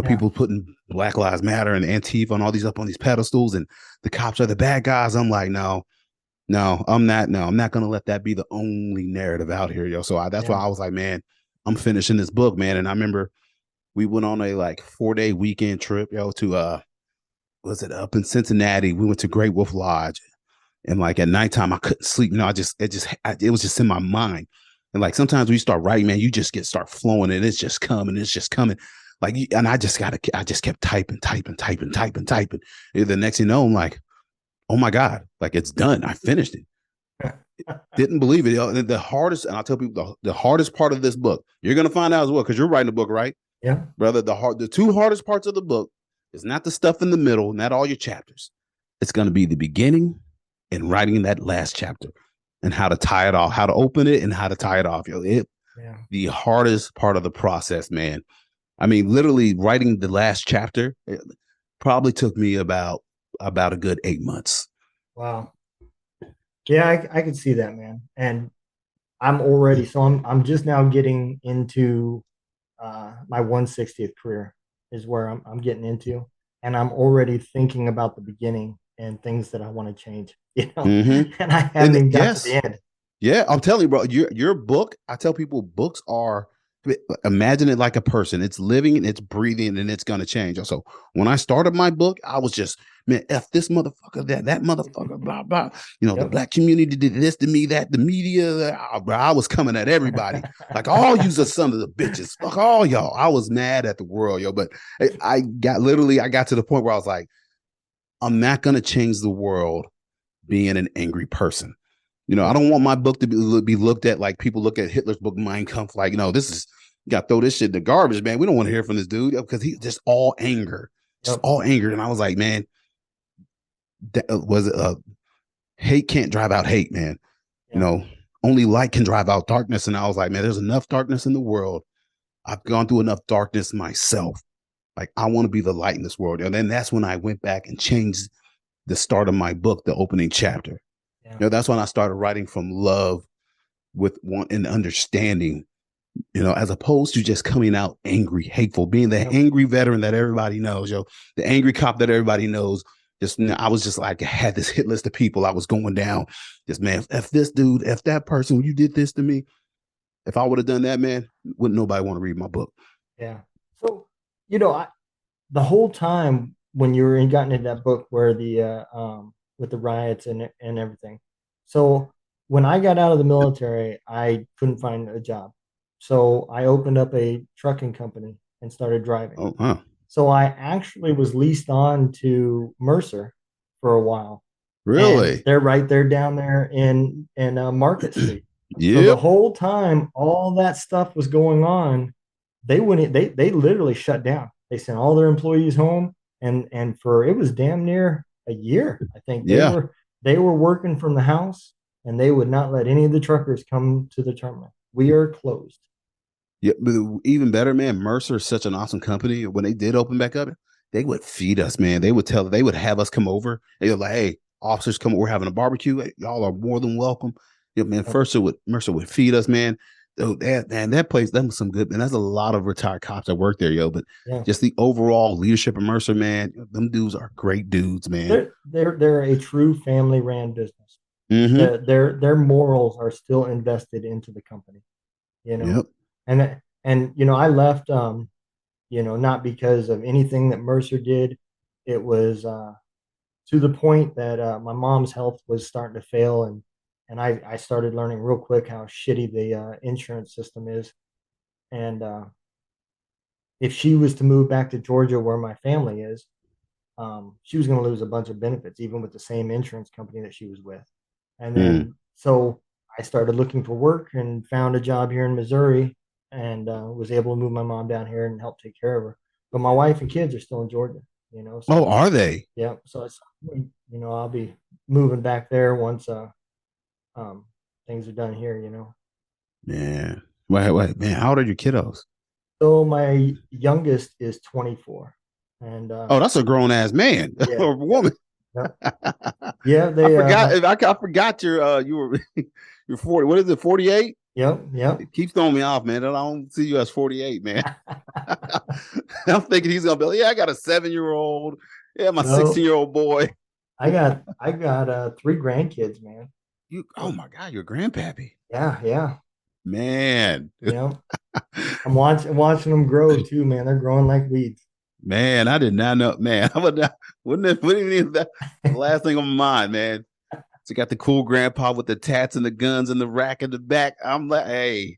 people putting Black Lives Matter and Antifa and all these up on these pedestals, and the cops are the bad guys. I'm like, no, I'm not going to let that be the only narrative out here, So that's why I was like, man, I'm finishing this book, man. And I remember we went on a 4-day weekend trip, to, was it up in Cincinnati? We went to Great Wolf Lodge. And at nighttime, I couldn't sleep. It was just in my mind. And sometimes when you start writing, man, you just start flowing, and it's just coming. And I just kept typing. The next thing you know, I'm like, oh my God, it's done. I finished it. Didn't believe it. The hardest, and I'll tell people the hardest part of this book, you're going to find out as well, because you're writing a book, right? Yeah. Brother, the 2 hardest parts of the book is not the stuff in the middle, not all your chapters. It's going to be the beginning and writing that last chapter, and how to tie it off, how to open it and how to tie it off. The hardest part of the process, man. I mean, literally writing the last chapter, it probably took me about a good 8 months. Wow. Yeah, I could see that, man. And I'm just now getting into my 160th career is where I'm getting into, and I'm already thinking about the beginning and things that I want to change, Mm-hmm. And I haven't even got to the end. Yeah, I'm telling you, bro, your book, I tell people books are, imagine it like a person. It's living, it's breathing, and it's going to change. So when I started my book, I was just, man, F this motherfucker, that motherfucker, blah, blah. The Black community did this to me, that the media, bro, I was coming at everybody. All yous are son of the bitches. Fuck all y'all. I was mad at the world, But I got to the point where I was like, I'm not going to change the world being an angry person. I don't want my book to be looked at like people look at Hitler's book, Mein Kampf, this is, you got to throw this shit in the garbage, man. We don't want to hear from this dude, because he's just all anger. All anger. And I was like, man, that was hate can't drive out hate, man. Only light can drive out darkness. And I was like, man, there's enough darkness in the world. I've gone through enough darkness myself. I want to be the light in this world. And then that's when I went back and changed the start of my book, the opening chapter. That's when I started writing from love with want and understanding. as opposed to just coming out angry, hateful, being the Yep. angry veteran that everybody knows, the angry cop that everybody knows. I was just like, I had this hit list of people I was going down. Just, man, F this dude, F that person, when you did this to me. If I would have done that, man, wouldn't nobody want to read my book. Yeah. So, the whole time when you were gotten into that book where with the riots and everything. So when I got out of the military, I couldn't find a job. So I opened up a trucking company and started driving. Oh, huh. So I actually was leased on to Mercer for a while. And Really? they're right there down there in Market Street. So the Yep. whole time all that stuff was going on, they wouldn't they literally shut down. They sent all their employees home, and for it was damn near a year. I think Yeah. they were working from the house, and they would not let any of the truckers come to the terminal. We are closed. Yeah, but even better, man. Mercer is such an awesome company. When they did open back up, they would feed us, man. They would have us come over. They were like, "Hey, officers, come. We're having a barbecue. Hey, y'all are more than welcome." Yeah, man. Mercer would feed us, man. That place, that was some good. And that's a lot of retired cops that work there, yo. But Yeah, just the overall leadership of Mercer, man. Them dudes are great dudes, man. they're a true family ran business. Mm-hmm. Their morals are still invested into the company. You know, Yep. and I left not because of anything that Mercer did. It was to the point that my mom's health was starting to fail, and I started learning real quick how shitty the insurance system is. And if she was to move back to Georgia, where my family is, she was going to lose a bunch of benefits, even with the same insurance company that she was with. And Mm. then so I started looking for work and found a job here in Missouri, and was able to move my mom down here and help take care of her. But my wife and kids are still in Georgia, Oh, so are they? yeah. So I'll be moving back there once um, things are done here. Man. Wait, man. How old are your kiddos? So my youngest is 24, and Oh, that's a grown ass man yeah, or yep, woman. yep. I Yeah, they forgot. I forgot you were you're 40. What is it? 48? yep. It keeps throwing me off, man. I don't see you as 48, man. I'm thinking he's gonna be like, yeah, I got a 7-year-old. Yeah, my No, 16-year-old boy. I got three grandkids, man. Oh my God, you're a grandpappy. Yeah. Man. I'm watching them grow too, man. They're growing like weeds. Man, I did not know. Man, I would not, wouldn't even that the last thing on my mind, man. So you got the cool grandpa with the tats and the guns and the rack in the back. I'm like, hey.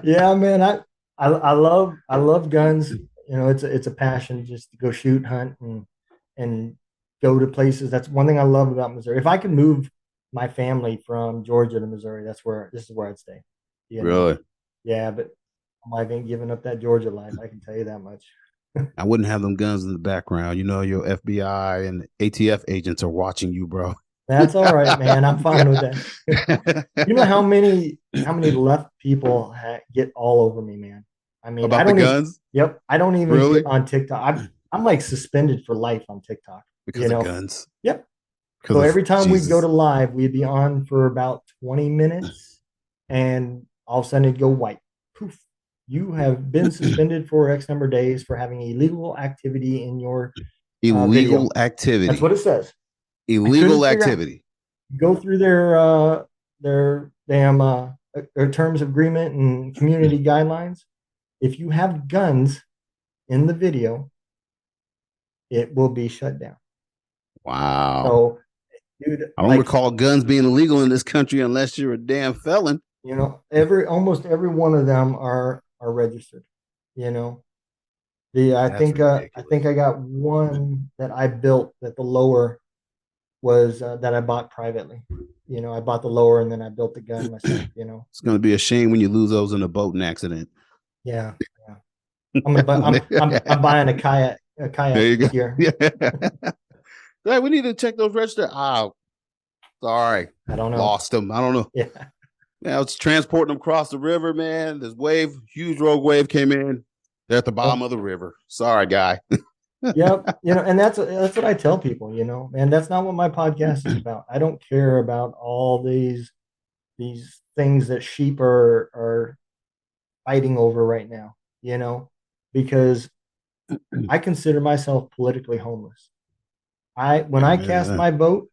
Yeah, man. I love guns. It's a passion just to go shoot, hunt, and go to places. That's one thing I love about Missouri. If I could move my family from Georgia to Missouri, this is where I'd stay. You know, Really? yeah, but I ain't giving up that Georgia life. I can tell you that much. I wouldn't have them guns in the background. Your FBI and ATF agents are watching you, bro. That's all right, man. I'm fine with that. You know how many left people get all over me, man. I mean, I About the don't even. guns? Yep, I don't even get Really? on TikTok. I'm like suspended for life on TikTok. You Because of know. guns? Yep. Because So of every time we'd go to Jesus. live, we'd be on for about 20 minutes, and all of a sudden it'd go white. Poof. You have been suspended for X number of days for having illegal activity in your Illegal video. That's what activity. it says. I couldn't Illegal figure out. activity. Go through their damn their terms of agreement and community guidelines. If you have guns in the video, it will be shut down. Wow. So, dude, I don't like recall guns being illegal in this country unless you're a damn felon. almost every one of them are registered. You know, the That's I ridiculous. think I got one that I built that the lower was that I bought privately. I bought the lower and then I built the gun myself. It's going to be a shame when you lose those in a boating accident. Yeah, yeah. I'm buying a There kayak you go. this year. Yeah. Hey, we need to check those register. Oh, sorry. I don't know. Lost them. I don't know. Yeah. Man, I was transporting them across the river, man. This huge rogue wave came in. They're at the bottom Yep. of the river. Sorry, guy. Yep. And that's what I tell people, and that's not what my podcast is about. I don't care about all these, these things that sheep are fighting over right now, because I consider myself politically homeless. When I cast Yeah. my vote,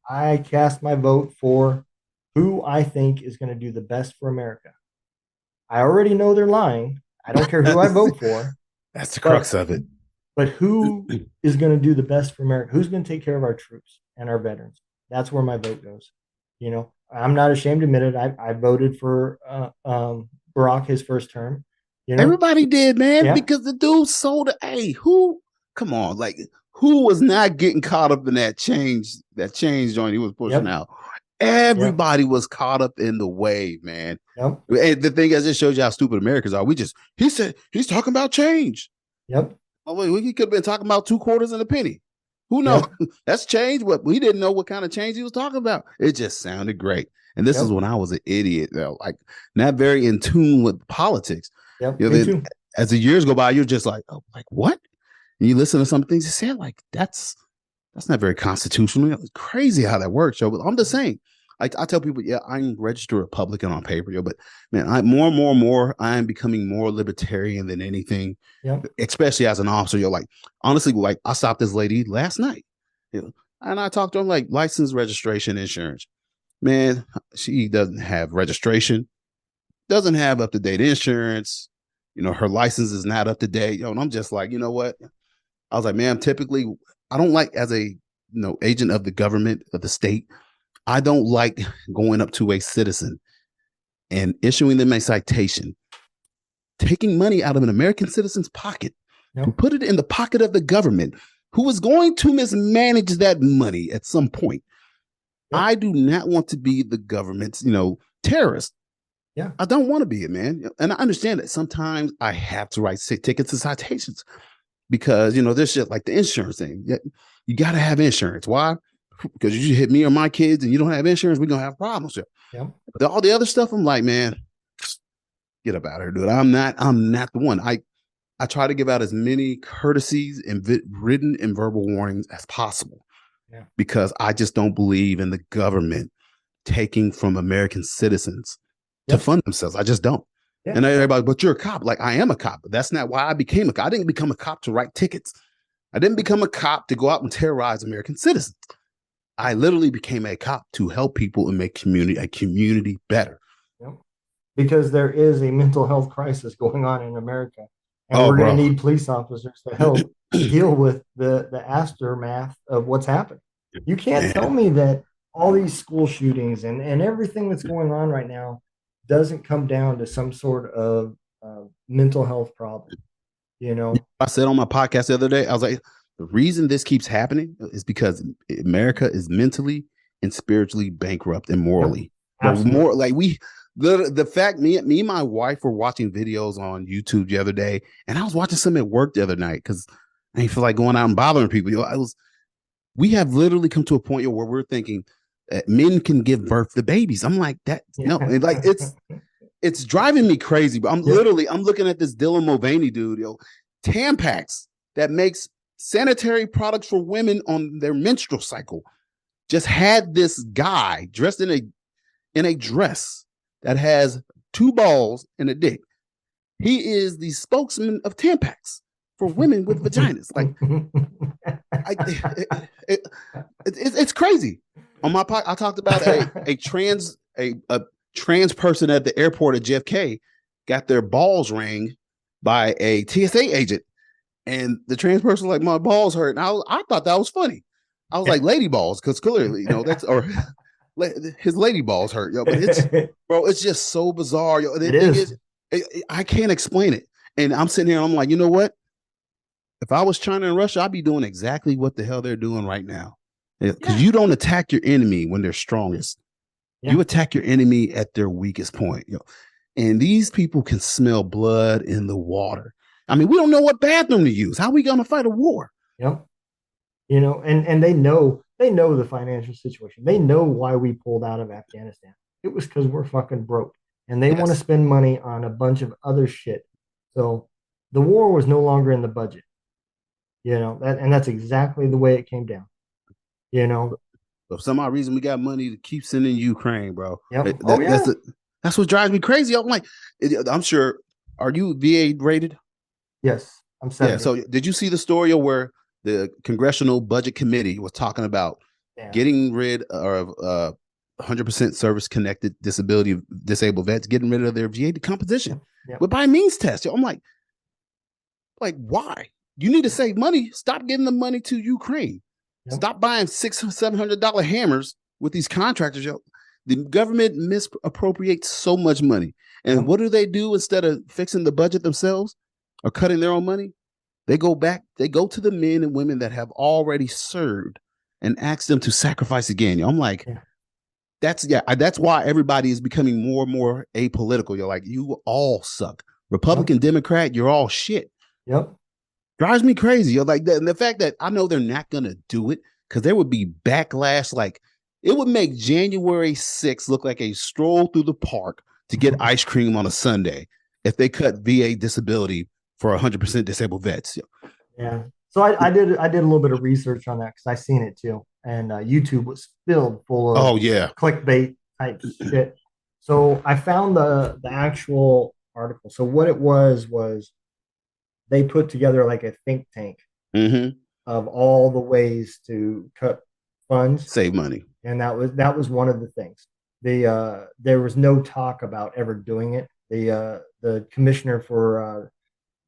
I cast my vote for who I think is going to do the best for America. I already know they're lying. I don't care who I vote for, That's the but crux of it. who is going to do the best for America? Who's going to take care of our troops and our veterans? That's where my vote goes. I'm not ashamed to admit it. I voted for Barack his first term. You know, Everybody did, man, yeah, because the dude sold. Hey, who? Come on, like who was not getting caught up in that change joint he was pushing yep, out? yep, Everybody was caught up in the wave, man. yep, And the thing is, it shows you how stupid Americans are. He said he's talking about change. yep, Oh, wait, he could have been talking about 2 quarters and a penny. Who knows? yep, That's change. But we didn't know what kind of change he was talking about. It just sounded great. And this is yep, when I was an idiot, though, like not very in tune with politics. yep. You know, Me then too. as the years go by, you're just like, oh, like what? And you listen to some things he said, like that's not very constitutional. It's crazy how that works, yo. But I'm just saying, like I tell people, yeah, I'm registered Republican on paper, yo. But man, I more and more and more, I am becoming more libertarian than anything, Yep, especially as an officer. Yo, like honestly, like I stopped this lady last night, you know, and I talked to her like license, registration, insurance. Man, she doesn't have registration, doesn't have up to date insurance. You know, her license is not up to date. Yo, and I'm just like, you know what? I was like, man, typically, I don't like as a agent of the government of the state. I don't like going up to a citizen and issuing them a citation, taking money out of an American citizen's pocket to yep, put it in the pocket of the government, who is going to mismanage that money at some point. yep, I do not want to be the government's, terrorist. yeah, I don't want to be it, man. And I understand that sometimes I have to write tickets and citations because there's shit like the insurance thing. You got to have insurance. Why? Because you hit me or my kids and you don't have insurance, we're gonna have problems. yep, But all the other stuff, I'm like, man, get up out of here, dude. I'm not the one. I try to give out as many courtesies and written and verbal warnings as possible yeah, because I just don't believe in the government taking from American citizens to yep, fund themselves. I just don't. yeah, And everybody, but you're a cop. Like I am a cop, but that's not why I became a cop. I didn't become a cop to write tickets. I didn't become a cop to go out and terrorize American citizens. I literally became a cop to help people and make a community better. yep. Because there is a mental health crisis going on in America, and Oh, we're going to bro. need police officers to help deal with the aftermath of what's happened. You can't tell Man. me that all these school shootings and everything that's going on right now doesn't come down to some sort of mental health problem. You know, I said on my podcast the other day, I was like, the reason this keeps happening is because America is mentally and spiritually bankrupt and yep, morally. The absolutely. more like the fact me and my wife were watching videos on YouTube the other day, and I was watching some at work the other night because I didn't feel like going out and bothering people. We have literally come to a point where we're thinking that men can give birth to babies. I'm like that, no, Yeah. and like it's driving me crazy. But Yep. I'm looking at this Dylan Mulvaney dude, Tampax that makes sanitary products for women on their menstrual cycle. Just had this guy dressed in a dress that has two balls and a dick. He is the spokesman of Tampax for women with vaginas. Like, I, it's crazy. On my podcast, I talked about a trans person at the airport at JFK got their balls rang by a TSA agent, and the trans person was like, my balls hurt, and I thought that was funny. I was like, lady balls, because clearly that's or his lady balls hurt, yo. But it's just so bizarre, yo. The It thing is. is, I can't explain it, and I'm sitting here, I'm like, you know what? If I was China and Russia, I'd be doing exactly what the hell they're doing right now. Because Yeah. you don't attack your enemy when they're strongest. You Yeah. attack your enemy at their weakest point. And these people can smell blood in the water. I mean, we don't know what bathroom to use. How are we going to fight a war? Yep. And they know the financial situation. They know why we pulled out of Afghanistan. It was because we're fucking broke, and they want to Yes. spend money on a bunch of other shit. So the war was no longer in the budget. That's exactly the way it came down. You know, But for some odd reason, we got money to keep sending Ukraine, bro. Yep. Oh yeah. That's what drives me crazy. I'm like, I'm sure. Are you VA rated? Yes, I'm Yeah. 70. So did you see the story where the Congressional Budget Committee was talking about Yeah. getting rid of 100% service connected disabled vets, getting rid of their VA decomposition Yep. with by means test? I'm like, why? You need to save money. Stop giving the money to Ukraine. Yep. Stop buying $600-$700 hammers with these contractors. The government misappropriates so much money. And what do they do instead of fixing the budget themselves or cutting their own money? They go to the men and women that have already served and ask them to sacrifice again. I'm like, that's why everybody is becoming more and more apolitical. You're like, you all suck. Republican, Democrat, you're all shit. Yep. Drives me crazy. You're like that. And the fact that I know they're not going to do it because there would be backlash. Like, it would make January 6th look like a stroll through the park to get ice cream on a Sunday if they cut VA disability for 100% disabled vets. Yeah. So I did a little bit of research on that because I seen it too, and YouTube was filled full of clickbait type shit. So I found the actual article. So what it was they put together like a think tank of all the ways to cut funds, save money, and that was one of the things. There was no talk about ever doing it. The commissioner for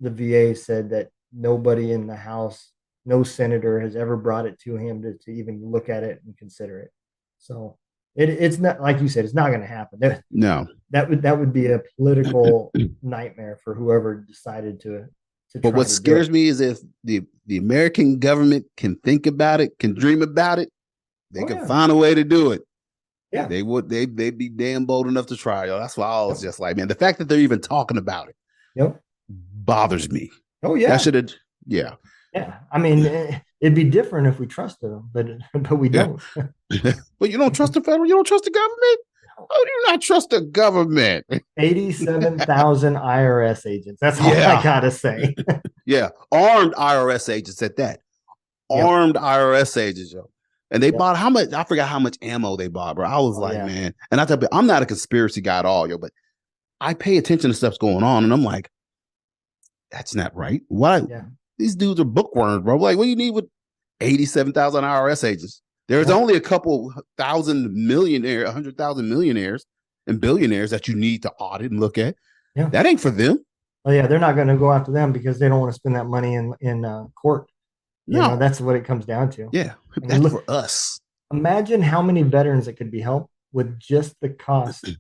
the VA said that nobody in the House, no senator has ever brought it to him to even look at it and consider it. So it's not, like you said, it's not going to happen. No, that would be a political nightmare for whoever decided to. But what scares me is if the American government can think about it, can dream about it, they can find a way to do it. Yeah, they'd be damn bold enough to try. That's why I was just like, man, the fact that they're even talking about it bothers me. Oh yeah, that should have. Yeah. I mean, it'd be different if we trusted them, but we don't. But you don't trust the federal. You don't trust the government. How do you not trust the government? 87,000 IRS agents. That's all I gotta say. Yeah, armed IRS agents at that. Armed IRS agents, yo. And they bought how much? I forgot how much ammo they bought, bro. I was man. And I tell you, I'm not a conspiracy guy at all, yo, but I pay attention to stuff's going on, and I'm like, that's not right. Why? Yeah. These dudes are bookworms, bro. Like, what do you need with 87,000 IRS agents? There's only a couple 100,000 millionaires and billionaires that you need to audit and look at. Yeah. That ain't for them. Oh yeah, they're not going to go after them because they don't want to spend that money in court. You know, that's what it comes down to. Yeah, that's for us. Imagine how many veterans that could be helped with just the cost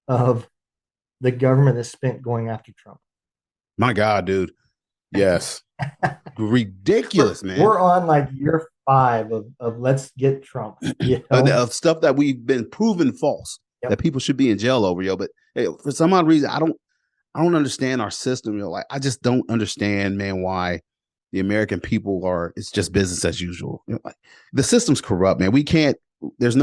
of the government that's spent going after Trump. My God, dude. Yes. Ridiculous, man. We're on like year 5 of let's get Trump. You know? Of stuff that we've been proven false, that people should be in jail over, yo. But hey, for some odd reason, I don't understand our system, yo. Like, I just don't understand, man, why the American people it's just business as usual. You know, like, the system's corrupt, man. We can't, there's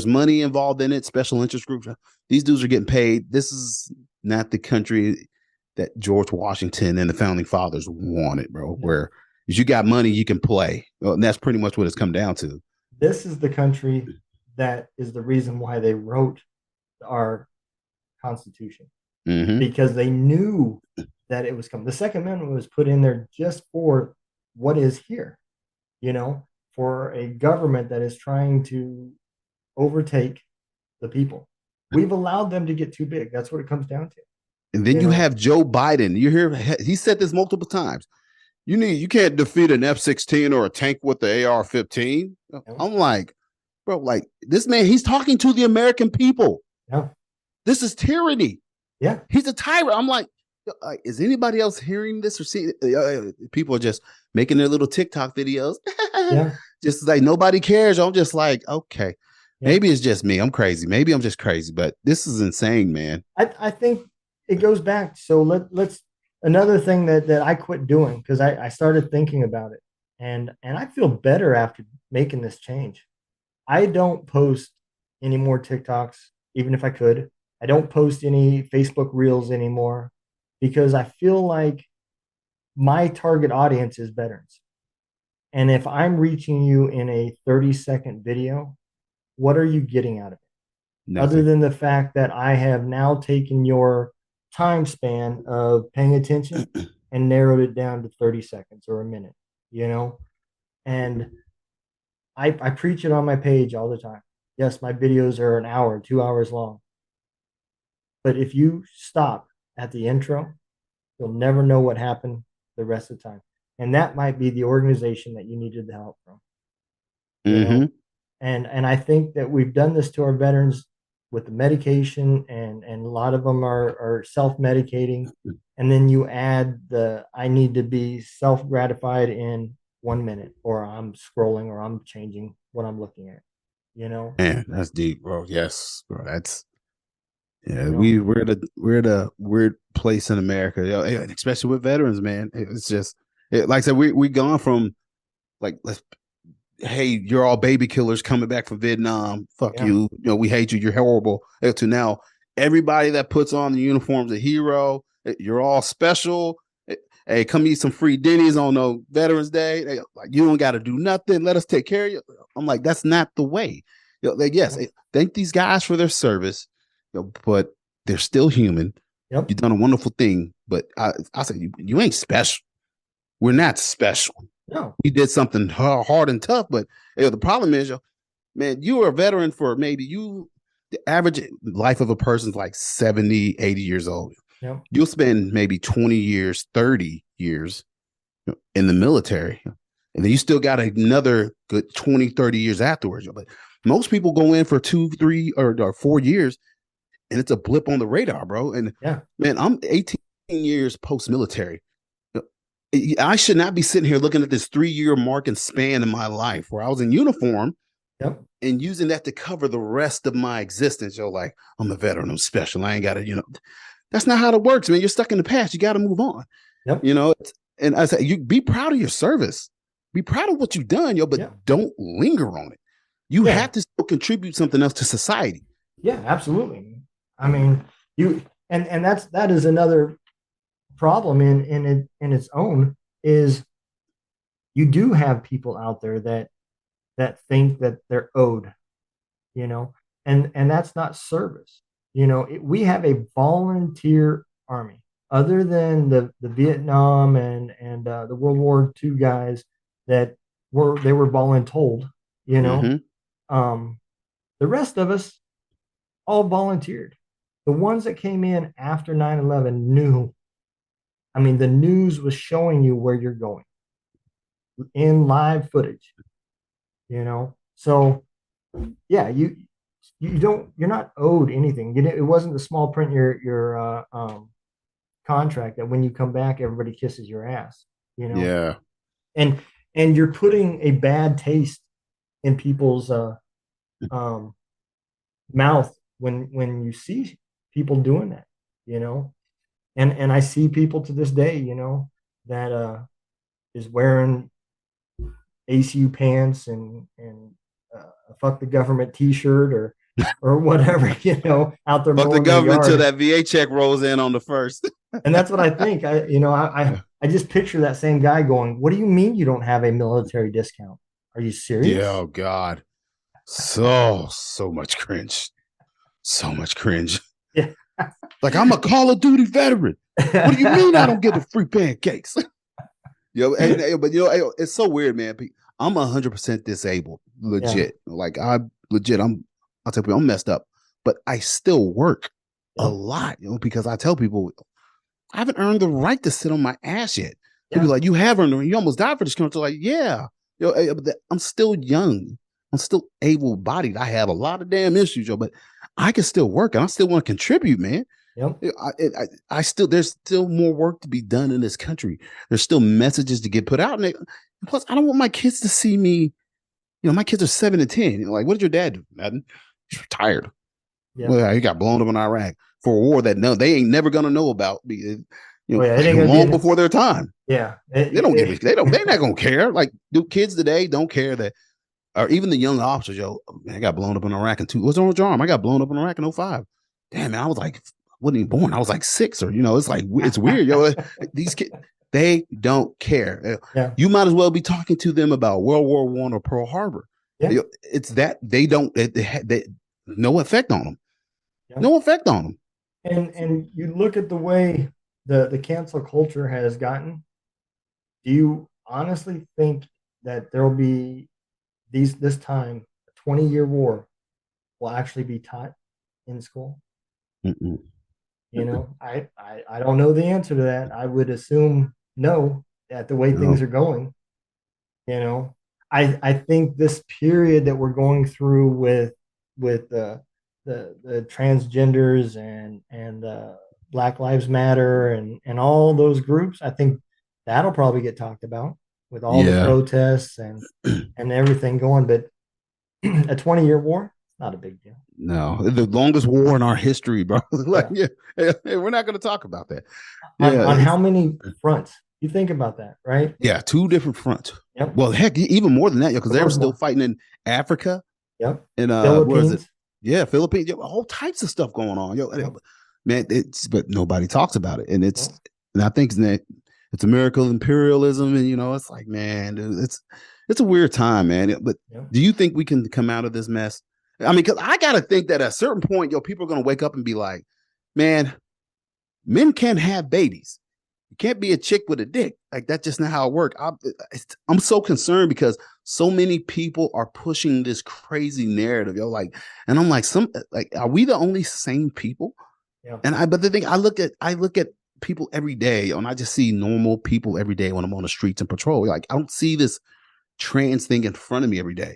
money involved in it, special interest groups. These dudes are getting paid. This is not the country that George Washington and the founding fathers wanted, bro, where if you got money, you can play. Well, and that's pretty much what it's come down to. This is the country that is the reason why they wrote our Constitution, because they knew that it was coming. The Second Amendment was put in there just for what is here, you know, for a government that is trying to overtake the people. We've allowed them to get too big. That's what it comes down to. And then you have Joe Biden. You hear he said this multiple times. You can't defeat an F-16 or a tank with the AR-15. I'm like, bro, like this man, he's talking to the American people. Yeah. This is tyranny. Yeah. He's a tyrant. I'm like, is anybody else hearing this or seeing people are just making their little TikTok videos? Just like nobody cares. I'm just like, okay, maybe it's just me. I'm crazy. Maybe I'm just crazy, but this is insane, man. I think it goes back. So let's another thing that I quit doing because I started thinking about it, and I feel better after making this change. I don't post any more TikToks, even if I could. I don't post any Facebook Reels anymore because I feel like my target audience is veterans. And if I'm reaching you in a 30-second video, what are you getting out of it? Other Nothing. than the fact that I have now taken your time span of paying attention and narrowed it down to 30 seconds or a minute, you know? And I preach it on my page all the time. Yes, my videos are an hour, 2 hours long. But if you stop at the intro, you'll never know what happened the rest of the time. And that might be the organization that you needed the help from, you Mm-hmm. know? And I think that we've done this to our veterans with the medication, and a lot of them are self-medicating. And then you add the I need to be self-gratified in 1 minute, or I'm scrolling, or I'm changing what I'm looking at, you know? Man, that's deep, bro. Yes, bro. That's yeah. You know, We're the weird place in America, especially with veterans, man. It's just like I said, we gone from like let's hey, you're all baby killers coming back from Vietnam. Fuck yeah, you. We hate you. You're horrible. To now, everybody that puts on the uniform's a hero. You're all special. Hey, come eat some free Denny's on no Veterans Day. Like, you don't got to do nothing. Let us take care of you. I'm like, that's not the way. Yes, yeah, thank these guys for their service, but they're still human. yep, You've done a wonderful thing, but I say you ain't special. We're not special. no, We did something hard and tough, but the problem is, man, you are a veteran for maybe the average life of a person is like 70, 80 years old. yep, You'll spend maybe 20 years, 30 years in the military. And then you still got another good 20, 30 years afterwards. But most people go in for 2, 3, or 4 years, and it's a blip on the radar, bro. And yeah, man, I'm 18 years post-military. I should not be sitting here looking at this 3-year mark and span in my life where I was in uniform yep, and using that to cover the rest of my existence. Like, I'm a veteran, I'm special. I ain't got to, that's not how it works, man. You're stuck in the past. You got to move on, yep, and I say, you be proud of your service. Be proud of what you've done, but yeah, don't linger on it. You yeah, have to still contribute something else to society. yeah, absolutely. I mean, you and that is another problem in its own, is you do have people out there that think that they're owed, you know, and that's not service. We have a volunteer army, other than the Vietnam and the World War II guys that were voluntold, you know. Mm-hmm. um the rest of us all volunteered. The ones that came in after 9/11 knew. I mean, the news was showing you where you're going in live footage, you know. So yeah, you're not owed anything. It wasn't the small print your contract that when you come back everybody kisses your ass, you know. Yeah. And you're putting a bad taste in people's um mouth when you see people doing that, you know. And I see people to this day, that is wearing ACU pants and a fuck the government T-shirt or whatever, out there Fuck the mowing their government till yard. that VA check rolls in on the first. And that's what I think. I just picture that same guy going, "What do you mean you don't have a military discount? Are you Yeah, serious?" oh God. So much cringe. So much cringe. Yeah. Like, I'm a Call of Duty veteran. What do you mean I don't get the free pancakes? But it's so weird, man. I'm 100% disabled, Yeah. legit. Like, I'll tell people I'm messed up, but I still work a Yep. lot, because I tell people I haven't earned the right to sit on my ass yet. People Yeah. like, you have earned it. You almost died for this country. Like, yeah, but I'm still young. I'm still able-bodied. I have a lot of damn issues, but I can still work, and I still want to contribute, man. Yep. I still, there's still more work to be done in this country. There's still messages to get put out, and plus, I don't want my kids to see me. My kids are 7 and 10. Like, what did your dad do? Nothing. He's retired. Yep. Well, he got blown up in Iraq for a war that they ain't never gonna know about. Oh, yeah, it ain't gonna long be before their time. Yeah. They don't give. They're not gonna care. Like, do kids today don't care that, or even the young officers, man, I got blown up in Iraq in two. What's wrong with your arm? I got blown up in Iraq in 05. Damn, man, I was like, wasn't even born. I was like 6, or it's like, it's weird, These kids, they don't care. Yeah. You might as well be talking to them about World War I or Pearl Harbor. Yeah. It's that they don't, they, no effect on them. Yeah. No effect on them. And you look at the way the cancel culture has gotten. Do you honestly think that there will be this time a 20-year war will actually be taught in school? Mm-mm. I don't know the answer to that. I would assume no, at the way things No. are going. You know, I think this period that we're going through with the transgenders and Black Lives Matter and all those groups, I think that'll probably get talked about with all the Yeah. protests and everything going. But a 20-year war, not a big deal. No, the longest war in our history, bro. Like, Yeah. yeah, we're not going to talk about that. On Yeah, on how many fronts? You think about that, right? yeah, two different fronts. Yep. Well, heck, even more than that, because they were More, still more. fighting in Africa Yep. and where is it? Philippines. Yeah, Philippines. Yo, all types of stuff going on. Yo, Yep. man, it's but nobody talks about it, and Yep. and I think that it's American imperialism, and it's like, man, dude, it's a weird time, man. But Yep. do you think we can come out of this mess? I mean, because I got to think that at a certain point, people are going to wake up and be like, man, men can't have babies. You can't be a chick with a dick. Like, that's just not how it works. I'm so concerned because so many people are pushing this crazy narrative, yo. Like, and I'm like, are we the only sane people? Yeah. But the thing, I look at people every day, yo, and I just see normal people every day when I'm on the streets and patrol. Like, I don't see this trans thing in front of me every day.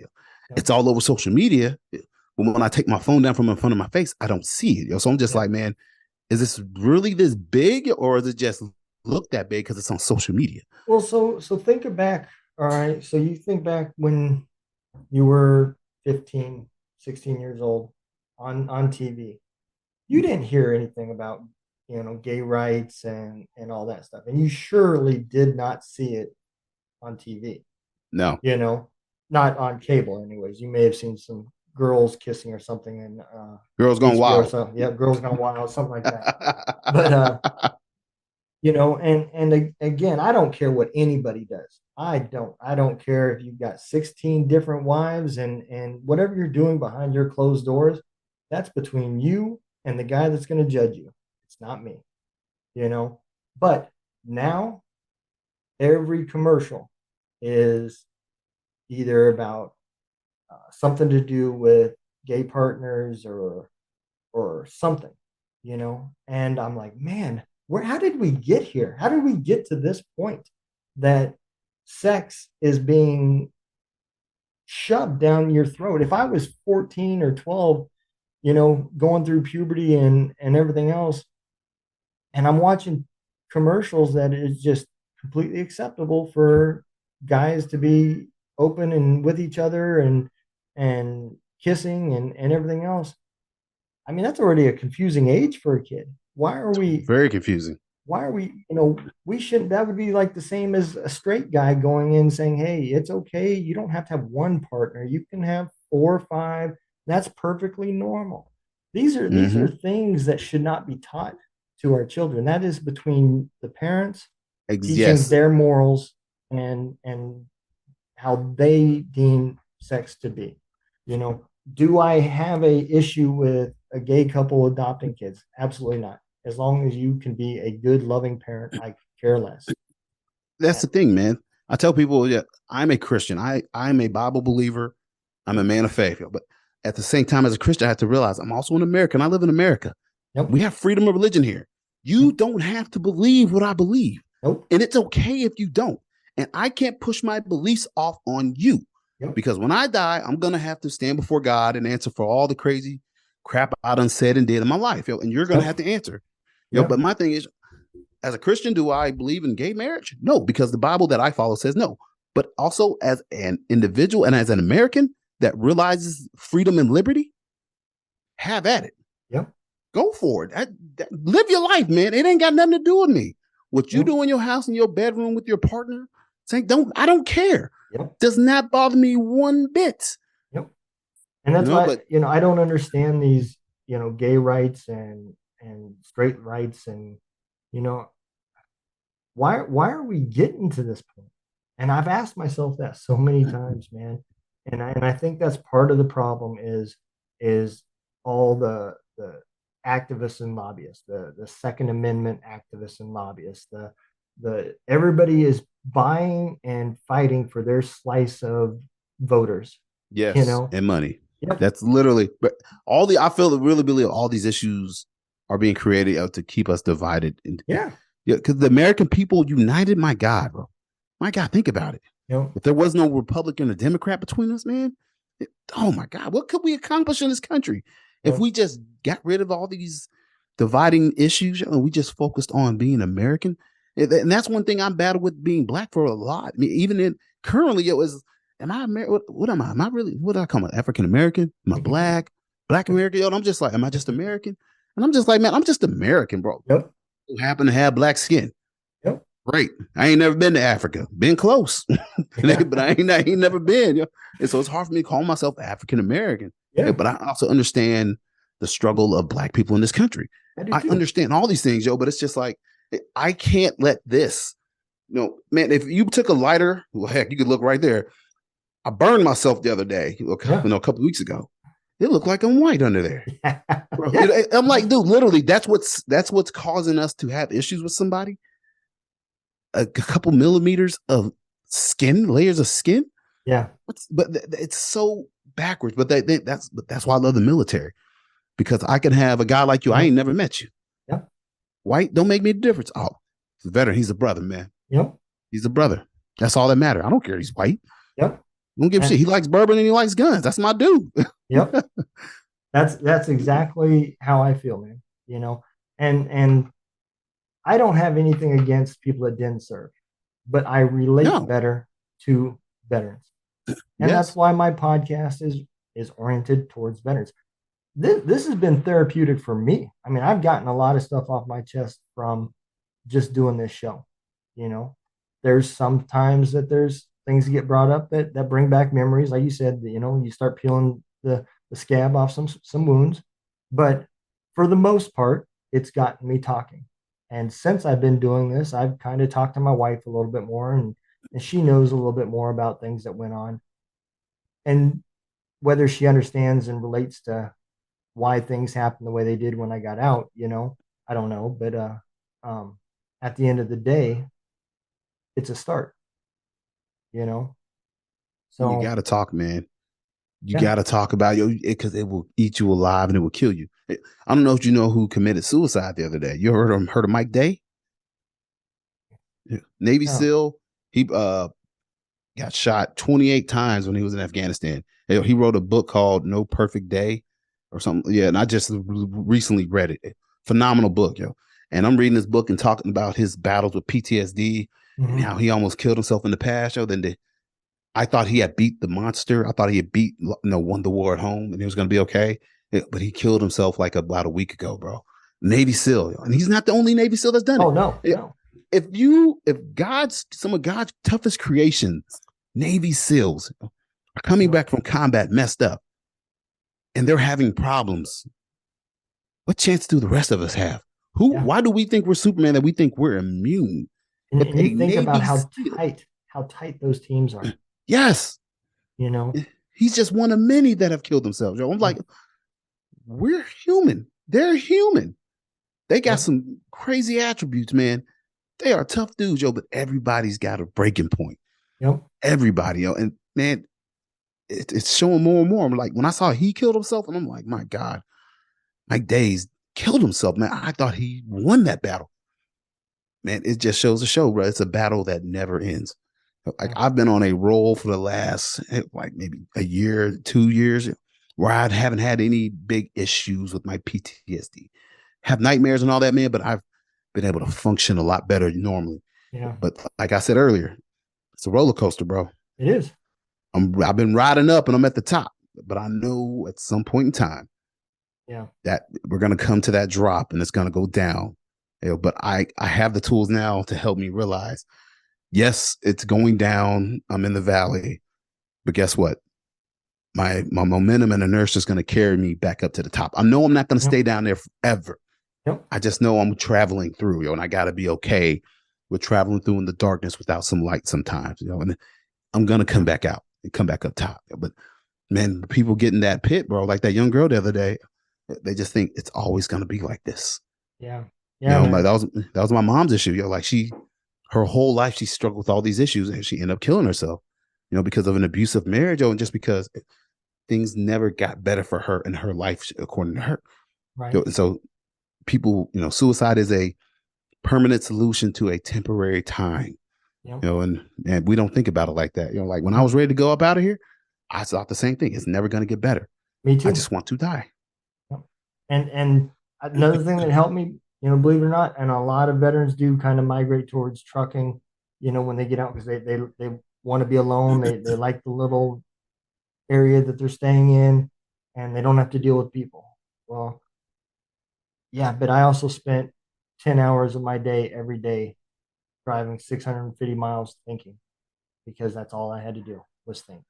Yeah. It's all over social media. But when I take my phone down from in front of my face, I don't see it, yo. So I'm just Yeah. like, man, is this really this big, or is it just look that big because it's on social media? Well, so think back. All right. So you think back when you were 15, 16 years old on TV. You didn't hear anything about, gay rights and all that stuff. And you surely did not see it on TV, No. you know, not on cable anyways. You may have seen some girls kissing or something in Girls Gone HBO or Wild. something. Yeah, Girls Gone Wild, something like that. But and again, I don't care what anybody does. I don't care if you've got 16 different wives and whatever you're doing behind your closed doors, that's between you and the guy that's going to judge you. It's not me, you know. But now every commercial is either about something to do with gay partners or something, And I'm like, man, how did we get here? How did we get to this point that sex is being shoved down your throat? If I was 14 or 12, going through puberty and everything else, and I'm watching commercials that is just completely acceptable for guys to be open and with each other and kissing and everything else. I mean, that's already a confusing age for a kid. Very confusing. Why are we, we shouldn't, that would be like the same as a straight guy going in saying, hey, it's okay. You don't have to have one partner. You can have 4 or 5. That's perfectly normal. These are Mm-hmm. things that should not be taught to our children. That is between the parents teaching Yes. their morals and how they deem sex to be. Do I have a issue with a gay couple adopting kids? Absolutely not. As long as you can be a good, loving parent, I care less. That's And, the thing, man. I tell people, yeah, I'm a Christian. I'm a Bible believer. I'm a man of faith. But at the same time, as a Christian, I have to realize I'm also an American. I live in America. yep. We have freedom of religion here. You don't have to believe what I believe. Nope. And it's okay if you don't. And I can't push my beliefs off on you. Yep. Because when I die, I'm going to have to stand before God and answer for all the crazy crap I done said and did in my life. And you're going to have to answer. Yep. But my thing is, as a Christian, do I believe in gay marriage? No, because the Bible that I follow says no. But also as an individual and as an American that realizes freedom and liberty, have at it. Yep. Go for it. Live your life, man. It ain't got nothing to do with me. What you Yep. do in your house, in your bedroom with your partner, I don't care. Yep. Does not bother me one bit. Yep. And that's why, But I don't understand these, gay rights and straight rights and, you know, why are we getting to this point? And I've asked myself that so many times, man. And I think that's part of the problem is all the activists and lobbyists, the Second Amendment activists and lobbyists, the everybody is buying and fighting for their slice of voters, you Yes, know? and money. Yep. That's literally, but all the I feel that really believe all these issues are being created to keep us divided. And Yeah. yeah, because the American people united, my God, bro. My God, think about it. You know, If there was no Republican or Democrat between us, man, oh my God, what could we accomplish in this country if you we just got rid of all these dividing issues and we just focused on being American? And that's one thing I'm battled with being black for a lot. I mean, even in currently, it was, am I American? What am I? Am I really, what do I call it? African American? Am I black? Black American? Yo, and I'm just like, am I just American? And I'm just like, man, I'm just American, bro. yep. Who happen to have black skin. Yep. Great. I ain't never been to Africa. Been close, Yeah. but I ain't never been. You know? And so it's hard for me to call myself African American. Yeah. But I also understand the struggle of black people in this country. I do I too. understand all these things, yo. But it's just like I can't let this. You know, man. If you took a lighter, well, heck, you could look right there. I burned myself the other day. A couple of weeks ago. It looked like I'm white under there. Yeah. Bro, Yeah. I'm like, dude, literally, that's what's causing us to have issues with somebody. A couple millimeters of skin, layers of skin. Yeah. But it's so backwards. But that's why I love the military, because I can have a guy like you. I ain't never met you. Yep. White don't make me a difference. Oh, he's a veteran. He's a brother, man. Yep. He's a brother. That's all that matters. I don't care. He's white. Yep. Don't give a shit. He likes bourbon and he likes guns. That's my dude. Yep. That's exactly how I feel, man. You know, and I don't have anything against people that didn't serve, but I relate No. better to veterans. And that's Yes. why my podcast is oriented towards veterans. This has been therapeutic for me. I mean, I've gotten a lot of stuff off my chest from just doing this show. You know, there's sometimes that there's things that get brought up that bring back memories. Like you said, you know, you start peeling the scab off some wounds. But for the most part, it's gotten me talking. And since I've been doing this, I've kind of talked to my wife a little bit more, and she knows a little bit more about things that went on. And whether she understands and relates to why things happened the way they did when I got out, you know, I don't know. But um, at the end of the day, it's a start, you know. You So got to talk, man. You yeah. got to talk about it because it will eat you alive and it will kill you. I don't know if you know who committed suicide the other day. You heard of Mike Day? Yeah. Navy Oh, SEAL. He got shot 28 times when he was in Afghanistan. He wrote a book called No Perfect Day or something. Yeah, and I just recently read it. Phenomenal book, yo. And I'm reading this book and talking about his battles with PTSD and mhm. how he almost killed himself in the past, yo. I thought he had beat the monster. I thought he had won the war at home and he was going to be okay. But he killed himself like about a week ago, bro. Navy SEAL, yo. And he's not the only Navy SEAL that's done Oh it. no, no. If some of God's toughest creations, Navy SEALs are coming back from combat messed up and they're having problems, what chance do the rest of us have? Yeah. Why do we think we're Superman, that we think we're immune? If And a you think about Navy SEAL, how tight those teams are, yes, you know. he's just one of many that have killed themselves. I'm like, we're human. They're human. They got Yep. some crazy attributes, man. They are tough dudes, yo, but everybody's got a breaking point. Yep. Everybody, yo. And man, it's showing more and more. I'm like, when I saw he killed himself, and I'm like, my God, Mike Days killed himself, man. I thought he won that battle. Man, it just shows a show, bro. It's a battle that never ends. Like I've been on a roll for the last like maybe a year, 2 years, where I haven't had any big issues with my PTSD. Have nightmares and all that, man, but I've been able to function a lot better normally. Yeah. But like I said earlier, it's a roller coaster, bro. It is. I've been riding up and I'm at the top, but I know at some point in time Yeah. that we're gonna come to that drop and it's gonna go down. You know, but I have the tools now to help me realize, yes, it's going down. I'm in the valley, but guess what? My momentum and inertia is going to carry me back up to the top. I know I'm not going to stay down there forever. Yep. I just know I'm traveling through, and I got to be okay with traveling through in the darkness without some light sometimes, and I'm going to come back out. and come back up top. But man, people getting that pit, bro, like that young girl the other day, they just think it's always going to be like this. Yeah. You Yeah, know, like man. that was my mom's issue. Like her whole life, she struggled with all these issues and she ended up killing herself, because of an abusive marriage, and just because things never got better for her in her life, according to her. Right. So people, suicide is a permanent solution to a temporary time, Yep. And we don't think about it like that. Like when I Mhm. was ready to go up out of here, I thought the same thing. It's never going to get better. Me I too. just want to die. Yep. And another thing that helped me, believe it or not, and a lot of veterans do kind of migrate towards trucking, when they get out because they want to be alone. They like the little area that they're staying in and they don't have to deal with people. Well, yeah, but I also spent 10 hours of my day every day driving 650 miles thinking because that's all I had to do was think.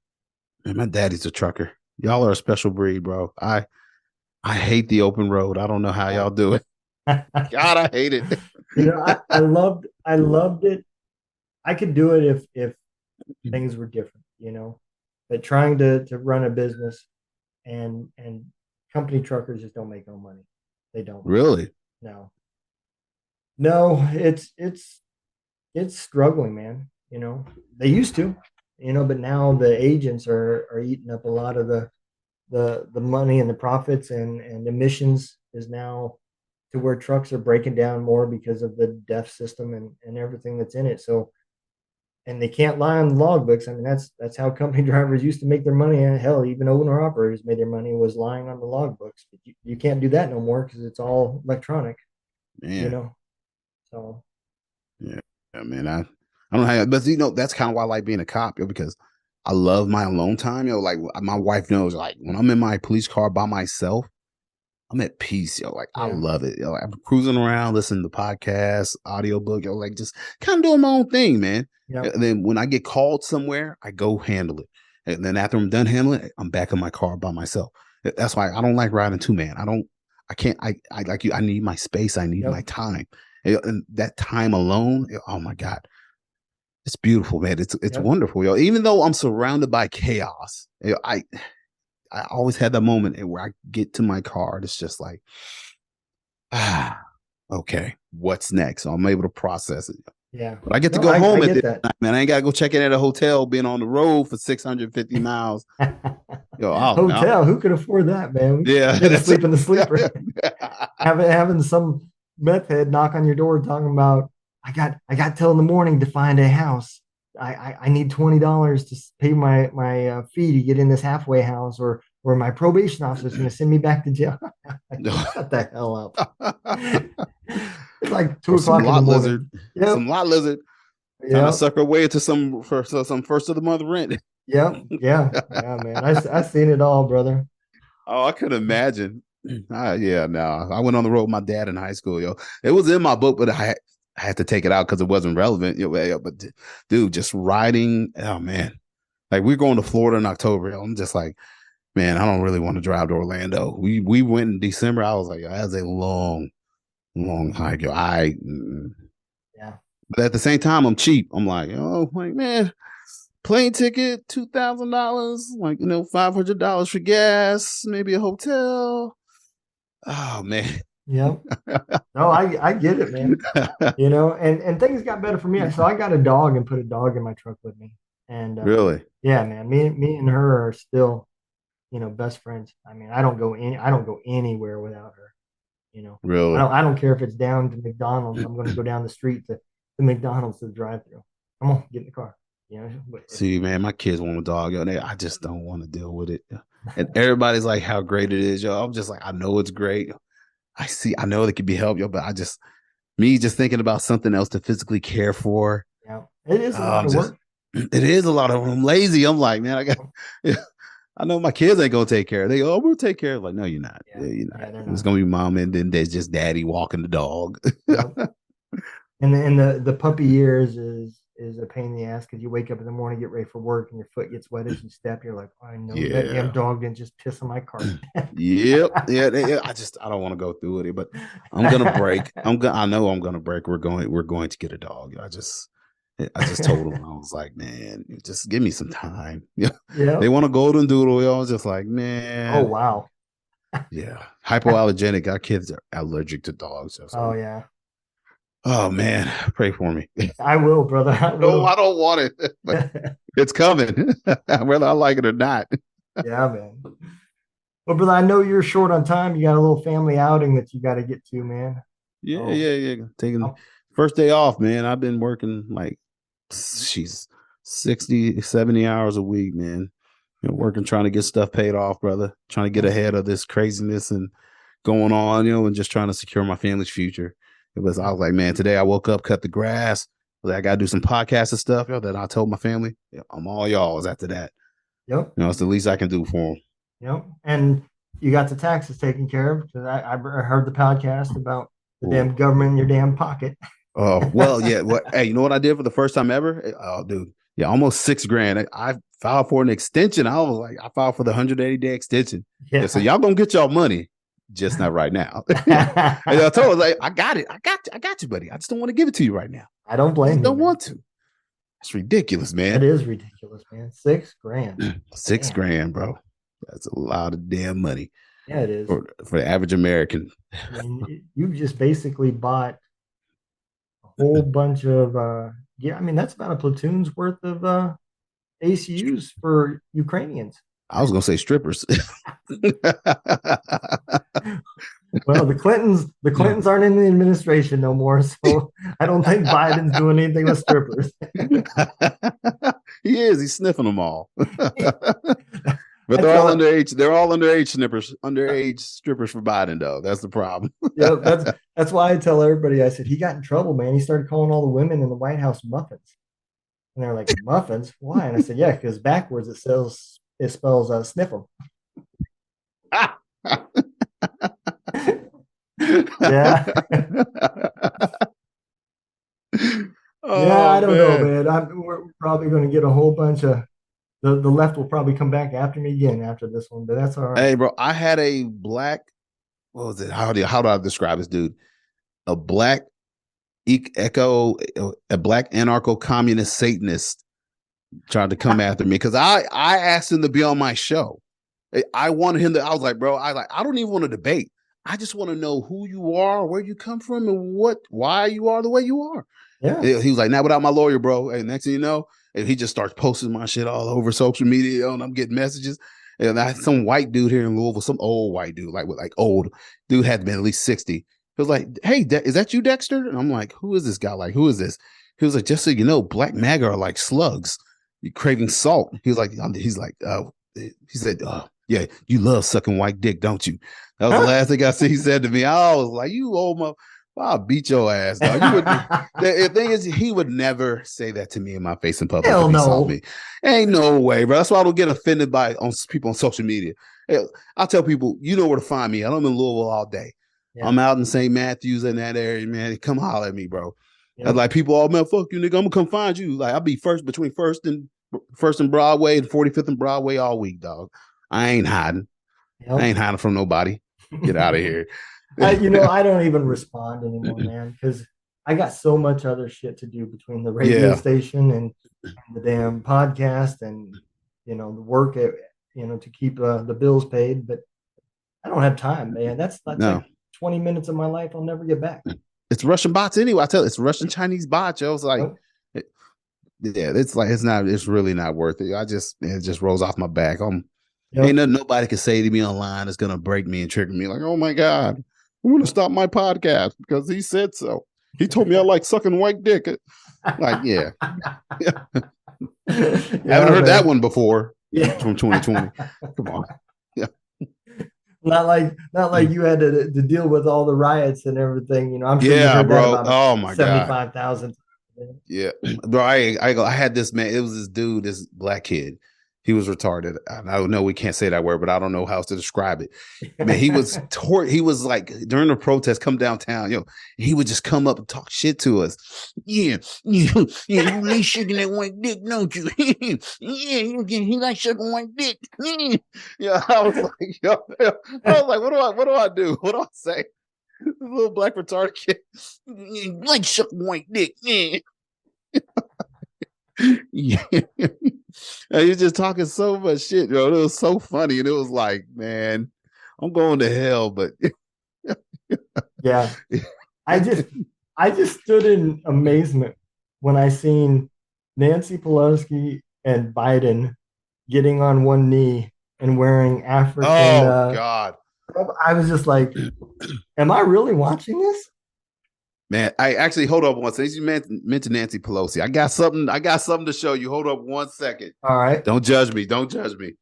Man, my daddy's a trucker. Y'all are a special breed, bro. I hate the open road. I don't know how y'all do it. God, I hate it. I loved it. I could do it if things were different, but trying to run a business and company truckers just don't make no money. They don't. Really? No. No, it's struggling, man. They used to, but now the agents are eating up a lot of the money and the profits and emissions is now to where trucks are breaking down more because of the DEF system and everything that's in it. So and they can't lie on the logbooks. I mean, that's how company drivers used to make their money. And hell, even owner operators made their money was lying on the logbooks. But you can't do that no more because it's all electronic, you Man. know. So Yeah. Yeah, man. I don't know how, but that's kind of why I like being a cop, because I love my alone time. Like my wife knows, like when I'm in my police car by myself, I'm at peace, Like I yeah, love it. I'm cruising around, listening to podcasts, audiobook, like just kind of doing my own thing, man. yeah, And then when I get called somewhere, I go handle it. And then after I'm done handling it, I'm back in my car by myself. That's why I don't like riding two man. I can't, I like you. I need my space. I need yep, my time. And that time alone, oh my God, it's beautiful, man. It's yep, wonderful, Even though I'm surrounded by chaos, I always had that moment where I get to my car. It's just like, okay, what's next? So I'm able to process it. yeah. But I get to No, go I home at get this that. night, man. I ain't got to go check in at a hotel, being on the road for 650 miles. Hotel, who could afford that, man? Yeah, You got to that's sleep in the sleeper. Having some meth head knock on your door talking about I got till in the morning to find a house. I need $20 to pay my fee to get in this halfway house, or my probation officer is going to send me back to jail. Shut the hell up! It's like two or some o'clock in the lot lizard, morning. Yep, trying to yep, suck her way into some first of the month rent. yep, yeah, man. I seen it all, brother. Oh, I could imagine. Yeah, no. I went on the road with my dad in high school, It was in my book, but I had to take it out because it wasn't relevant. But dude, just riding. Oh man, like we're going to Florida in October. I'm just like, man, I don't really want to drive to Orlando. We went in December. I was like, that's a long, long hike. Yeah, But at the same time, I'm cheap. I'm like man, plane ticket, $2,000, $500 for gas, maybe a hotel. Oh man. yep. No, I get it, man. And things got better for me. So I got a dog and put a dog in my truck with me. And Really? yeah, man, me and her are still, best friends. I mean, I don't go anywhere without her. Really? I don't care if it's down to McDonald's. I'm going to go down the street to the McDonald's to the drive-through. Come on, get in the car. But See, man, my kids want a dog, I just don't want to deal with it. And everybody's like how great it is, I'm just like, I know it's great. I know it could be helped, but me just thinking about something else to physically care for. yeah, it is a lot I'm of just, work. it is a lot of, I'm lazy. I'm like, man, I know my kids ain't gonna take care of it. They go, oh, we'll take care of it. Like, no, you're not. Yeah, Yeah, you're not. yeah, they're It's not. gonna be mom, and then there's just daddy walking the dog. Yep. And the puppy years is a pain in the ass because you wake up in the morning, get ready for work, and your foot gets wet as you step. You're like, oh, I know that damn Yeah. dog didn't just piss on my carpet. Yep. Yeah. I don't want to go through it, but I'm gonna break. I know I'm gonna break. We're going to get a dog. I just told them, I was like, man, just give me some time. Yeah. Yeah. They want a golden doodle. I was just like, Oh man, wow. yeah. Hypoallergenic. Our kids are allergic to dogs. Oh So, yeah. oh man, pray for me. I will, brother. I No, I will. don't want it, but it's coming, whether I like it or not. Yeah, man. Well, brother, I know you're short on time. You got a little family outing that you got to get to, man. Yeah, So, yeah, yeah. Taking I'll- first day off, man. I've been working like she's 60, 70 hours a week, man. Working, trying to get stuff paid off, brother. Trying to get ahead of this craziness and going on, and just trying to secure my family's future. I was like, man, today I woke up, cut the grass. I got to do some podcasts and stuff, that I told my family. I'm all y'all's after that. yep. It's the least I can do for them. Yep. And you got the taxes taken care of because I heard the podcast about the Ooh. damn government in your damn pocket. Oh, well, yeah. Hey, you know what I did for the first time ever? Oh, dude. Yeah, almost $6,000. I filed for an extension. I was like, I filed for the 180-day extension. Yeah, so y'all gonna get y'all money, just not right now. And I told her, like, I got it. I got you, buddy. I just don't want to give it to you right now. I don't blame you. Don't want to. It's ridiculous, man. It is ridiculous, man. $6,000. $6,000, bro. That's a lot of damn money. Yeah, it is. For the average American. I mean, you just basically bought a whole bunch of yeah, I mean that's about a platoon's worth of ACUs for Ukrainians. I was gonna say strippers. Well, the Clintons aren't in the administration no more, so I don't think Biden's doing anything with strippers. He is. He's sniffing them all. But I they're all tell- underage. They're all underage strippers for Biden, though. That's the problem. Yeah, that's why I tell everybody. I said he got in trouble, man. He started calling all the women in the White House muffins, and they're like, "Muffins? Why?" And I said, "Yeah, because backwards it spells sniff them." Yeah. Oh, Yeah, I don't know, man. man. We're probably going to get a whole bunch of the left will probably come back after me again after this one, but that's all right. Hey, bro, I had a black. What was it? How do I describe this dude? A black a black anarcho-communist Satanist tried to come after me because I asked him to be on my show. I wanted him to. I was like, bro, I don't even want to debate. I just want to know who you are, where you come from, and why you are the way you are. Yeah. He was like, not without my lawyer, bro. And next thing you know, and he just starts posting my shit all over social media, and I'm getting messages. And some white dude here in Louisville, some old white dude, like old dude, had been at least 60. He was like, hey, is that you, Dexter? And I'm like, who is this guy? Like, who is this? He was like, just so you know, black MAGA are like slugs. You're craving salt. He said, yeah, you love sucking white dick, don't you? That was the last thing he said to me. I was like, you old mother. I'll beat your ass, dog. The thing is, he would never say that to me in my face in public. Hell if he no. saw me. Ain't no way, bro. That's why I don't get offended on people on social media. I'll tell people, you know where to find me. I'm in Louisville all day. Yeah. I'm out in St. Matthews in that area, man. Come holler at me, bro. Yep. I'm like, people, oh man, fuck you, nigga. I'm gonna come find you. Like, I'll be between first and Broadway and 45th and Broadway all week, dog. I ain't hiding. Yep. I ain't hiding from nobody. Get out of here. I don't even respond anymore, man, because I got so much other shit to do between the radio station and the damn podcast and the work to keep the bills paid. But I don't have time, man. That's like 20 minutes of my life I'll never get back. It's Russian bots anyway. I tell you, it's Russian Chinese bots. I was like, it's really not worth it. It just rolls off my back. Ain't nothing nobody can say to me online that's gonna break me and trigger me. Like, oh my God, I'm gonna stop my podcast because he said so. He told me I like sucking white dick. Like, yeah. I haven't heard that one before. Yeah, from 2020. Come on. Yeah. Not like you had to deal with all the riots and everything. I'm sure you heard bro. That about oh my 75,000. Yeah, bro. I had this man. It was this dude, this black kid. He was retarded. I know we can't say that word, but I don't know how else to describe it. Man, he was he was like during the protest, come downtown, he would just come up and talk shit to us. Yeah, you like sucking that white dick, don't you? Yeah, he like sucking white dick. Yeah, I was like, what do I do? What do I say? This little black retarded kid, like sucking white dick. Yeah. Yeah. And you're just talking so much shit, yo. It was so funny. And it was like, man, I'm going to hell, but Yeah. I just I just stood in amazement when I seen Nancy Pelosi and Biden getting on one knee and wearing African oh God. I was just like, am I really watching this? Man, I actually hold up one second. You mentioned Nancy Pelosi. I got something to show you. Hold up 1 second. All right. Don't judge me. Don't judge me.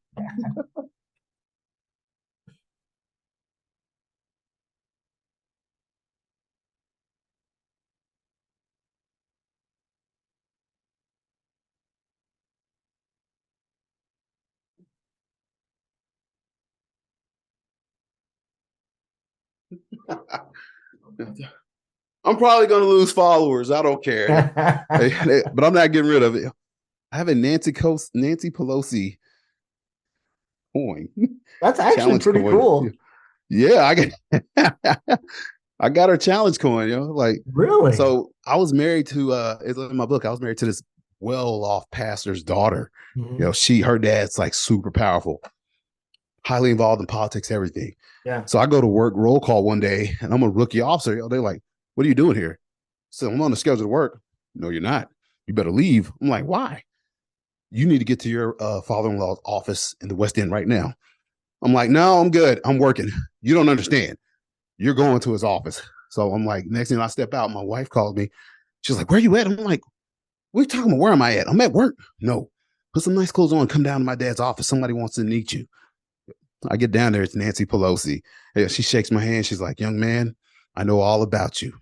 I'm probably going to lose followers. I don't care. But I'm not getting rid of it. I have a Nancy Pelosi coin. That's actually pretty coin. cool. Yeah, I got her challenge coin, like really. So I was married to it's in my book. I was married to this well-off pastor's daughter. Mm-hmm. Her dad's like super powerful, highly involved in politics, everything. Yeah. So I go to work roll call one day, and I'm a rookie officer. They're like, "What are you doing here?" So I'm on the schedule to work. No, you're not. You better leave. I'm like, why? You need to get to your father-in-law's office in the West End right now. I'm like, no, I'm good. I'm working. You don't understand. You're going to his office. So I'm like, next thing I step out, my wife calls me. She's like, where are you at? I'm like, what are you talking about? Where am I at? I'm at work. No, put some nice clothes on. Come down to my dad's office. Somebody wants to meet you. I get down there. It's Nancy Pelosi. She shakes my hand. She's like, young man, I know all about you.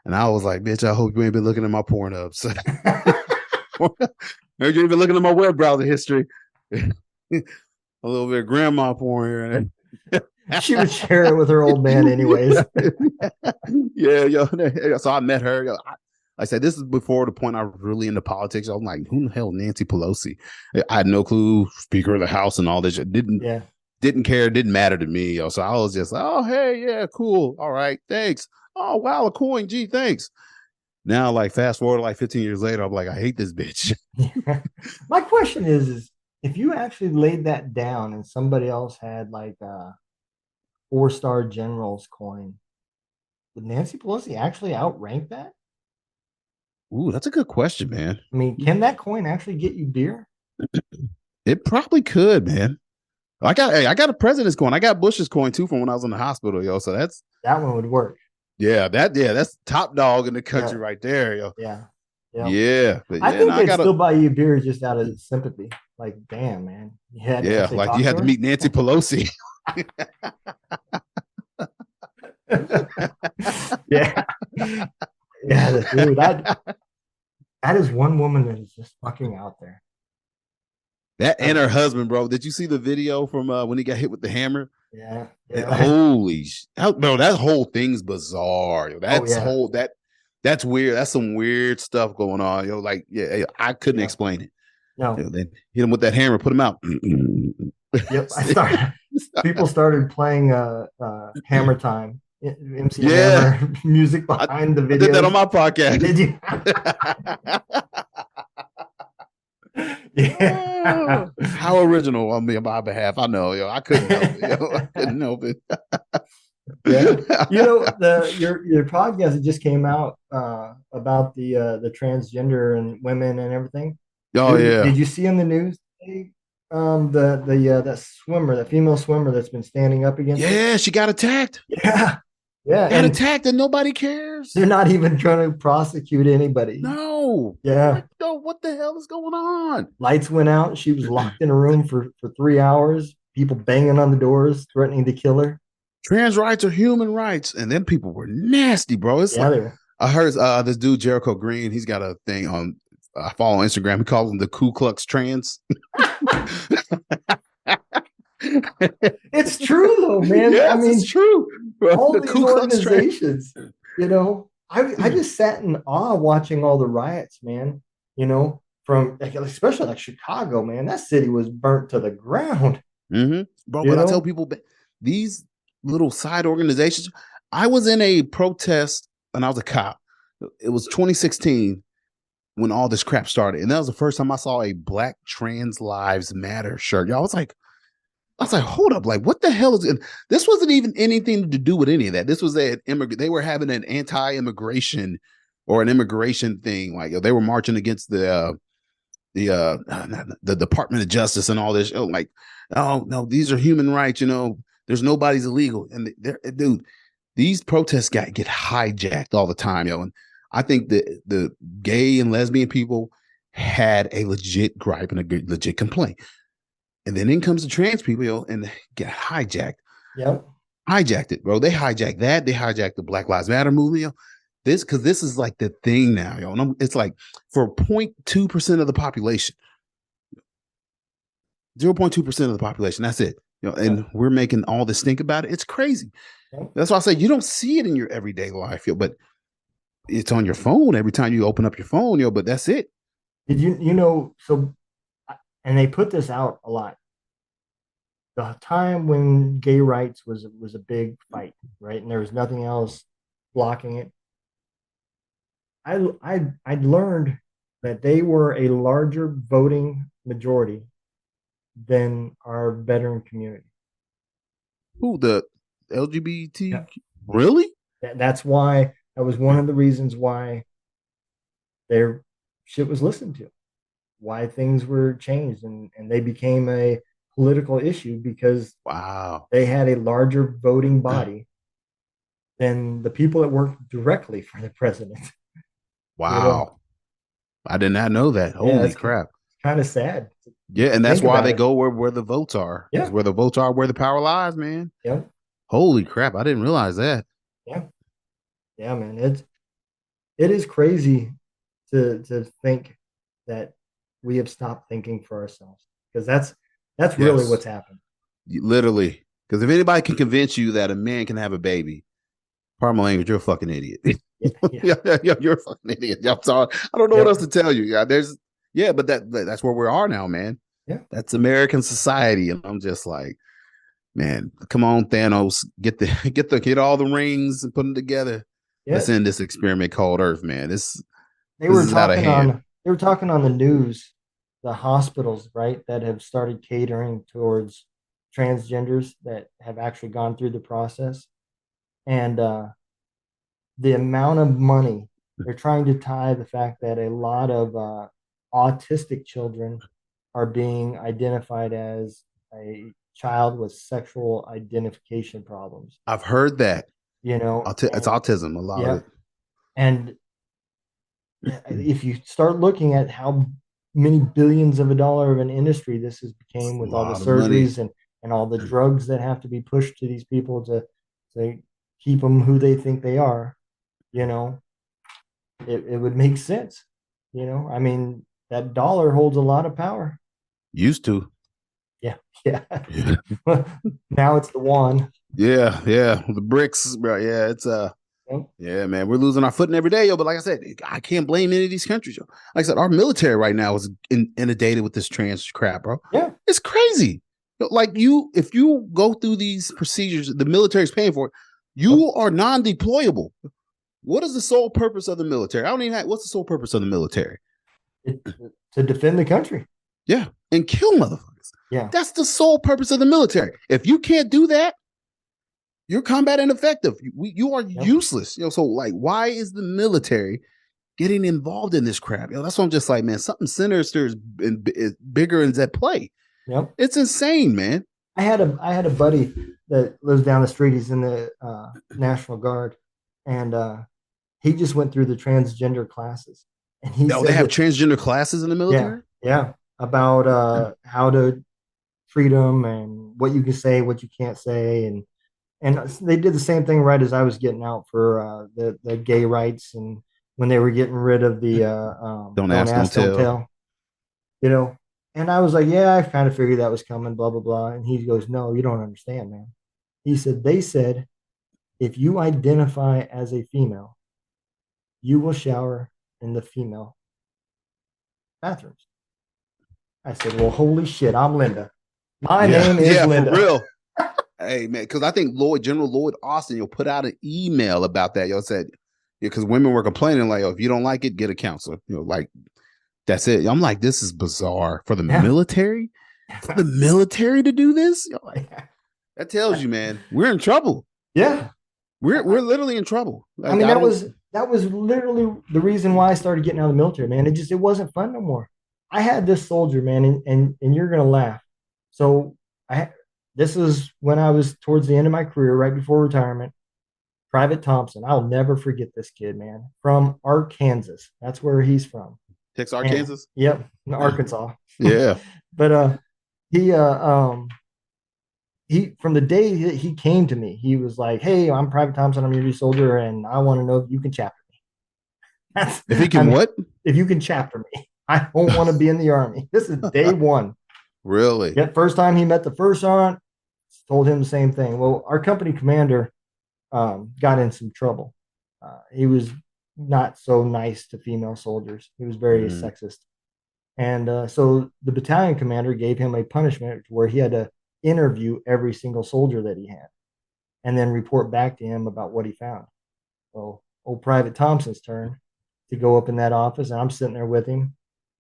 And I was like, bitch, I hope you ain't been looking at my porn ups. You ain't been looking at my web browser history. A little bit of grandma porn here. She would share it with her old man anyways. Yeah. So I met her. I said, this is before the point I was really into politics. I was like, who the hell Nancy Pelosi? I had no clue, Speaker of the House and all this. Didn't care, didn't matter to me. So I was just like, oh, hey, yeah, cool. All right, thanks. Oh, wow, a coin. Gee, thanks. Now, like, fast forward like 15 years later, I'm like, I hate this bitch. My question is if you actually laid that down and somebody else had like a 4-star general's coin, would Nancy Pelosi actually outrank that? Ooh, that's a good question, man. I mean, can that coin actually get you beer? It probably could, man. I got a president's coin. I got Bush's coin too from when I was in the hospital, So that one would work. Yeah, that's top dog in the country right there, yo. Yeah. I think they'd still buy you beer just out of sympathy. Like, damn, man. Like you had to meet Nancy Pelosi. Yeah, dude. That is one woman that is just fucking out there. That and her husband, bro. Did you see the video from when he got hit with the hammer? Yeah. Holy bro, that whole thing's bizarre. That's that's weird. That's some weird stuff going on. Like, I couldn't explain it. No. Then hit him with that hammer, put him out. Yep. People started playing Hammer Time. MC Hammer music behind the video. I did that on my podcast. Did you? Yeah. How original on my behalf. I know, I couldn't help it. I couldn't help it. Yeah. Your podcast that just came out about the transgender and women and everything. Oh, yeah. Did you see in the news today, that swimmer, that female swimmer that's been standing up against her? She got attacked. Yeah. Attacked and nobody cares. They're not even trying to prosecute anybody. No. Yeah. What the hell is going on? Lights went out. She was locked in a room for 3 hours. People banging on the doors, threatening to kill her. Trans rights are human rights. And then people were nasty, bro. It's I heard this dude, Jericho Green, he's got a thing on, I follow on Instagram. He calls them the Ku Klux Trans. It's true though, man. Yes, I mean, it's true. All these organizations, I just sat in awe watching all the riots, man. From especially like Chicago, man. That city was burnt to the ground. Mm-hmm. Bro, but I tell people, these little side organizations. I was in a protest and I was a cop. It was 2016. when all this crap started. And that was the first time I saw a Black Trans Lives Matter shirt. Y'all, I was like, hold up, like what the hell is it? This wasn't even anything to do with any of that. This was they were having an anti-immigration or an immigration thing. Like they were marching against the Department of Justice and all this. Oh, like, oh no, these are human rights. There's nobody's illegal. And dude, these protests get hijacked all the time, And I think that the gay and lesbian people had a legit gripe and a legit complaint. And then in comes the trans people, and they get hijacked. Yep. Hijacked it, bro. They hijacked that. They hijacked the Black Lives Matter movement, because this is like the thing now, And it's like for 0.2% of the population, 0.2% of the population. That's it, And we're making all this stink about it. It's crazy. Yep. That's why I say you don't see it in your everyday life, but it's on your phone every time you open up your phone, But that's it. Did so? And they put this out a lot. The time when gay rights was a big fight, right? And there was nothing else blocking it. I learned that they were a larger voting majority than our veteran community. Who, the LGBT? Yeah. Really? That's why that was one of the reasons why their shit was listened to, why things were changed, and they became a political issue because they had a larger voting body than the people that worked directly for the president. Wow. I did not know that. Holy crap. Kind of sad. Yeah, and that's why they go where the votes are. Yeah. Where the votes are, where the power lies, man. Yeah. Holy crap. I didn't realize that. Yeah. Yeah, man. It is crazy to think that we have stopped thinking for ourselves, because that's really what's happened. Literally. Because if anybody can convince you that a man can have a baby, pardon my language, you're a fucking idiot. Yeah, you're a fucking idiot. I'm sorry. I don't know what else to tell you. Yeah, but that's where we are now, man. Yeah. That's American society. And I'm just like, man, come on, Thanos, get all the rings and put them together. Yeah. Let's end this experiment called Earth, man. They were talking on the news, the hospitals, right, that have started catering towards transgenders that have actually gone through the process. And the amount of money they're trying to tie the fact that a lot of autistic children are being identified as a child with sexual identification problems. I've heard that. It's autism, a lot of it. And if you start looking at how many billions of dollars of an industry this has became with all the surgeries and all the drugs that have to be pushed to these people to keep them who they think they are, it would make sense. I mean, that dollar holds a lot of power. Used to. Yeah. Now it's the one. Yeah. The bricks, bro. Yeah, it's yeah, man, we're losing our footing every day, But like I said, I can't blame any of these countries, Like I said, our military right now is inundated with this trans crap, bro. Yeah, it's crazy. Like if you go through these procedures, the military's paying for it. You are non-deployable. What is the sole purpose of the military? What's the sole purpose of the military? To defend the country. Yeah, and kill motherfuckers. Yeah, that's the sole purpose of the military. If you can't do that, you're combat ineffective. You are useless. So like, why is the military getting involved in this crap? That's what I'm just like, man, something sinister is bigger is at play. Yep. It's insane, man. I had a buddy that lives down the street. He's in the National Guard, and he just went through the transgender classes. And they have transgender classes in the military? Yeah. About how to treat them and what you can say, what you can't say, and they did the same thing right as I was getting out for the gay rights, and when they were getting rid of the don't ask, don't tell. And I was like, yeah, I kind of figured that was coming, blah, blah, blah. And he goes, no, you don't understand, man. He said, they said, if you identify as a female, you will shower in the female bathrooms. I said, well, holy shit, I'm Linda. My name is Linda. For real. Hey, man, because I think General Lloyd Austin, put out an email about that. Said, because women were complaining like, oh, if you don't like it, get a counselor. Like that's it. I'm like, this is bizarre for the military. For the military to do this, like, that tells you, man, we're in trouble. Yeah, we're literally in trouble. Like, I mean, that was literally the reason why I started getting out of the military, man. It wasn't fun no more. I had this soldier, man, and you're gonna laugh. So this is when I was towards the end of my career, right before retirement. Private Thompson, I'll never forget this kid, man, from Arkansas. That's where he's from. Texas, Arkansas. Yep, in Arkansas. Yeah, but he he from the day he came to me, he was like, "Hey, I'm Private Thompson. I'm your new soldier, and I want to know if you can chapter me." If he can, what? If you can chapter me, I don't want to be in the army. This is day one. Really? Yet first time he met the first sergeant, told him the same thing. Well, our company commander got in some trouble. He was not so nice to female soldiers. He was very sexist. And so the battalion commander gave him a punishment where he had to interview every single soldier that he had and then report back to him about what he found. Well, old Private Thompson's turn to go up in that office, and I'm sitting there with him.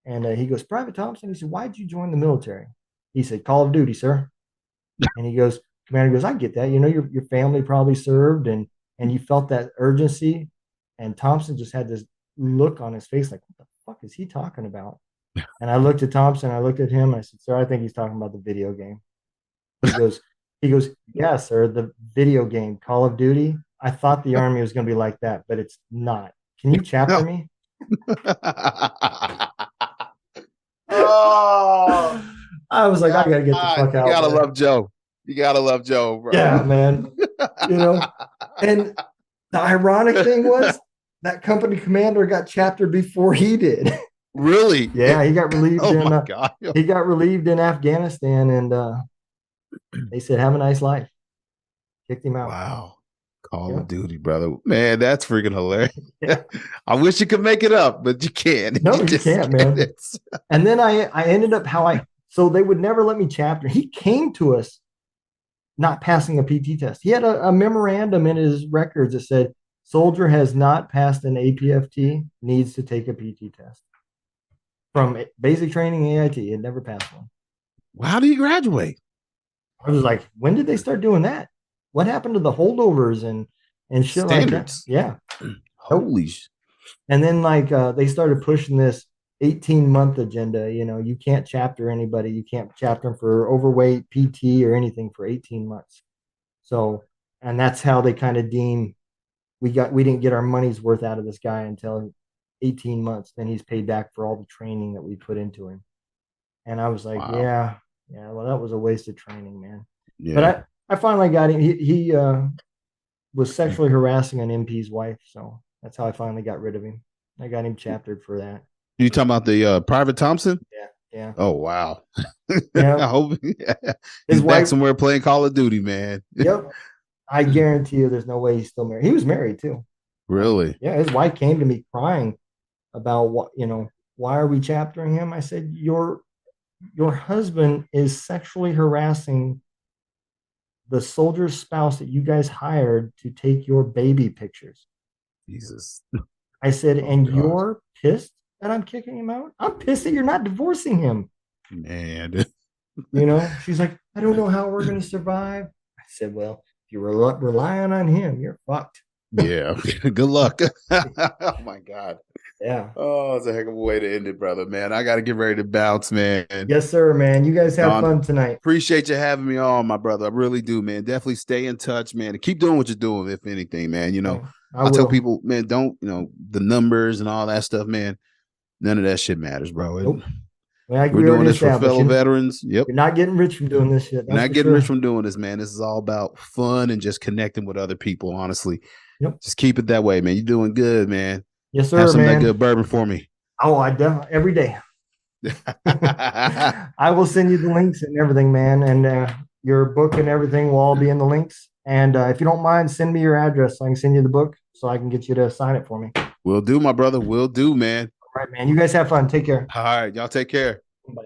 And he goes, "Private Thompson," he said, "why'd you join the military?" He said, "Call of Duty, sir." And he goes, commander goes, "I get that. You know, your family probably served and you felt that urgency." And Thompson just had this look on his face like, what the fuck is he talking about? And I looked at Thompson, I looked at him, I said, "Sir, I think he's talking about the video game." He goes, "Yeah, sir, the video game, Call of Duty. I thought the Army was going to be like that, but it's not. Can you chapter me?" Oh, I was like, I got to get the fuck out. You gotta love Joe. You gotta love Joe, bro. Yeah, man. You know, and the ironic thing was that company commander got chaptered before he did. Really? Yeah, he got relieved. Oh my God. He got relieved in Afghanistan, and they said, "Have a nice life." Kicked him out. Wow. Call of Duty, brother. Man, that's freaking hilarious. Yeah. I wish you could make it up, but you can't. No, you can't, man. And then I ended up so they would never let me chapter. He came to us not passing a PT test. He had a memorandum in his records that said, "Soldier has not passed an APFT, needs to take a PT test." From basic training AIT, it never passed one. Well, how do you graduate? I was like, when did they start doing that? What happened to the holdovers and shit standards? Like that? Yeah. Holy sh. And then they started pushing this 18-month agenda. You know, you can't chapter anybody. You can't chapter them for overweight, PT, or anything for 18 months. So, and that's how they kind of deem we didn't get our money's worth out of this guy until 18 months. Then he's paid back for all the training that we put into him. And I was like, wow. yeah, well, that was a waste of training, man. Yeah. But I finally got him. He was sexually harassing an MP's wife. So that's how I finally got rid of him. I got him chaptered for that. You talking about the Private Thompson? Yeah. Oh, wow. Yeah. I hope he's back somewhere playing Call of Duty, man. Yep. I guarantee you there's no way he's still married. He was married too. Really? Yeah. His wife came to me crying about why are we chaptering him? I said, your husband is sexually harassing the soldier's spouse that you guys hired to take your baby pictures. Jesus. I said, and God. You're pissed that I'm kicking him out? I'm pissed that you're not divorcing him. Man. She's like, I don't know how we're going to survive. I said, well, if you're relying on him, you're fucked. Yeah. Good luck. Oh, my God. Yeah. Oh, it's a heck of a way to end it, brother, man. I got to get ready to bounce, man. Yes, sir, man. You guys have fun tonight. Appreciate you having me on, my brother. I really do, man. Definitely stay in touch, man. And keep doing what you're doing, if anything, man. I tell people, man, don't, the numbers and all that stuff, man. None of that shit matters, bro. Nope. We're doing this for fellow veterans. Yep. You're not getting rich from doing this shit. You're not getting rich from doing this, man. This is all about fun and just connecting with other people, honestly. Yep. Just keep it that way, man. You're doing good, man. Yes, sir, Have some of that good bourbon for me. Oh, I definitely every day. I will send you the links and everything, man. And your book and everything will all be in the links. And if you don't mind, send me your address so I can send you the book so I can get you to sign it for me. Will do, my brother. Will do, man. All right, man. You guys have fun. Take care. All right. Y'all take care. Bye.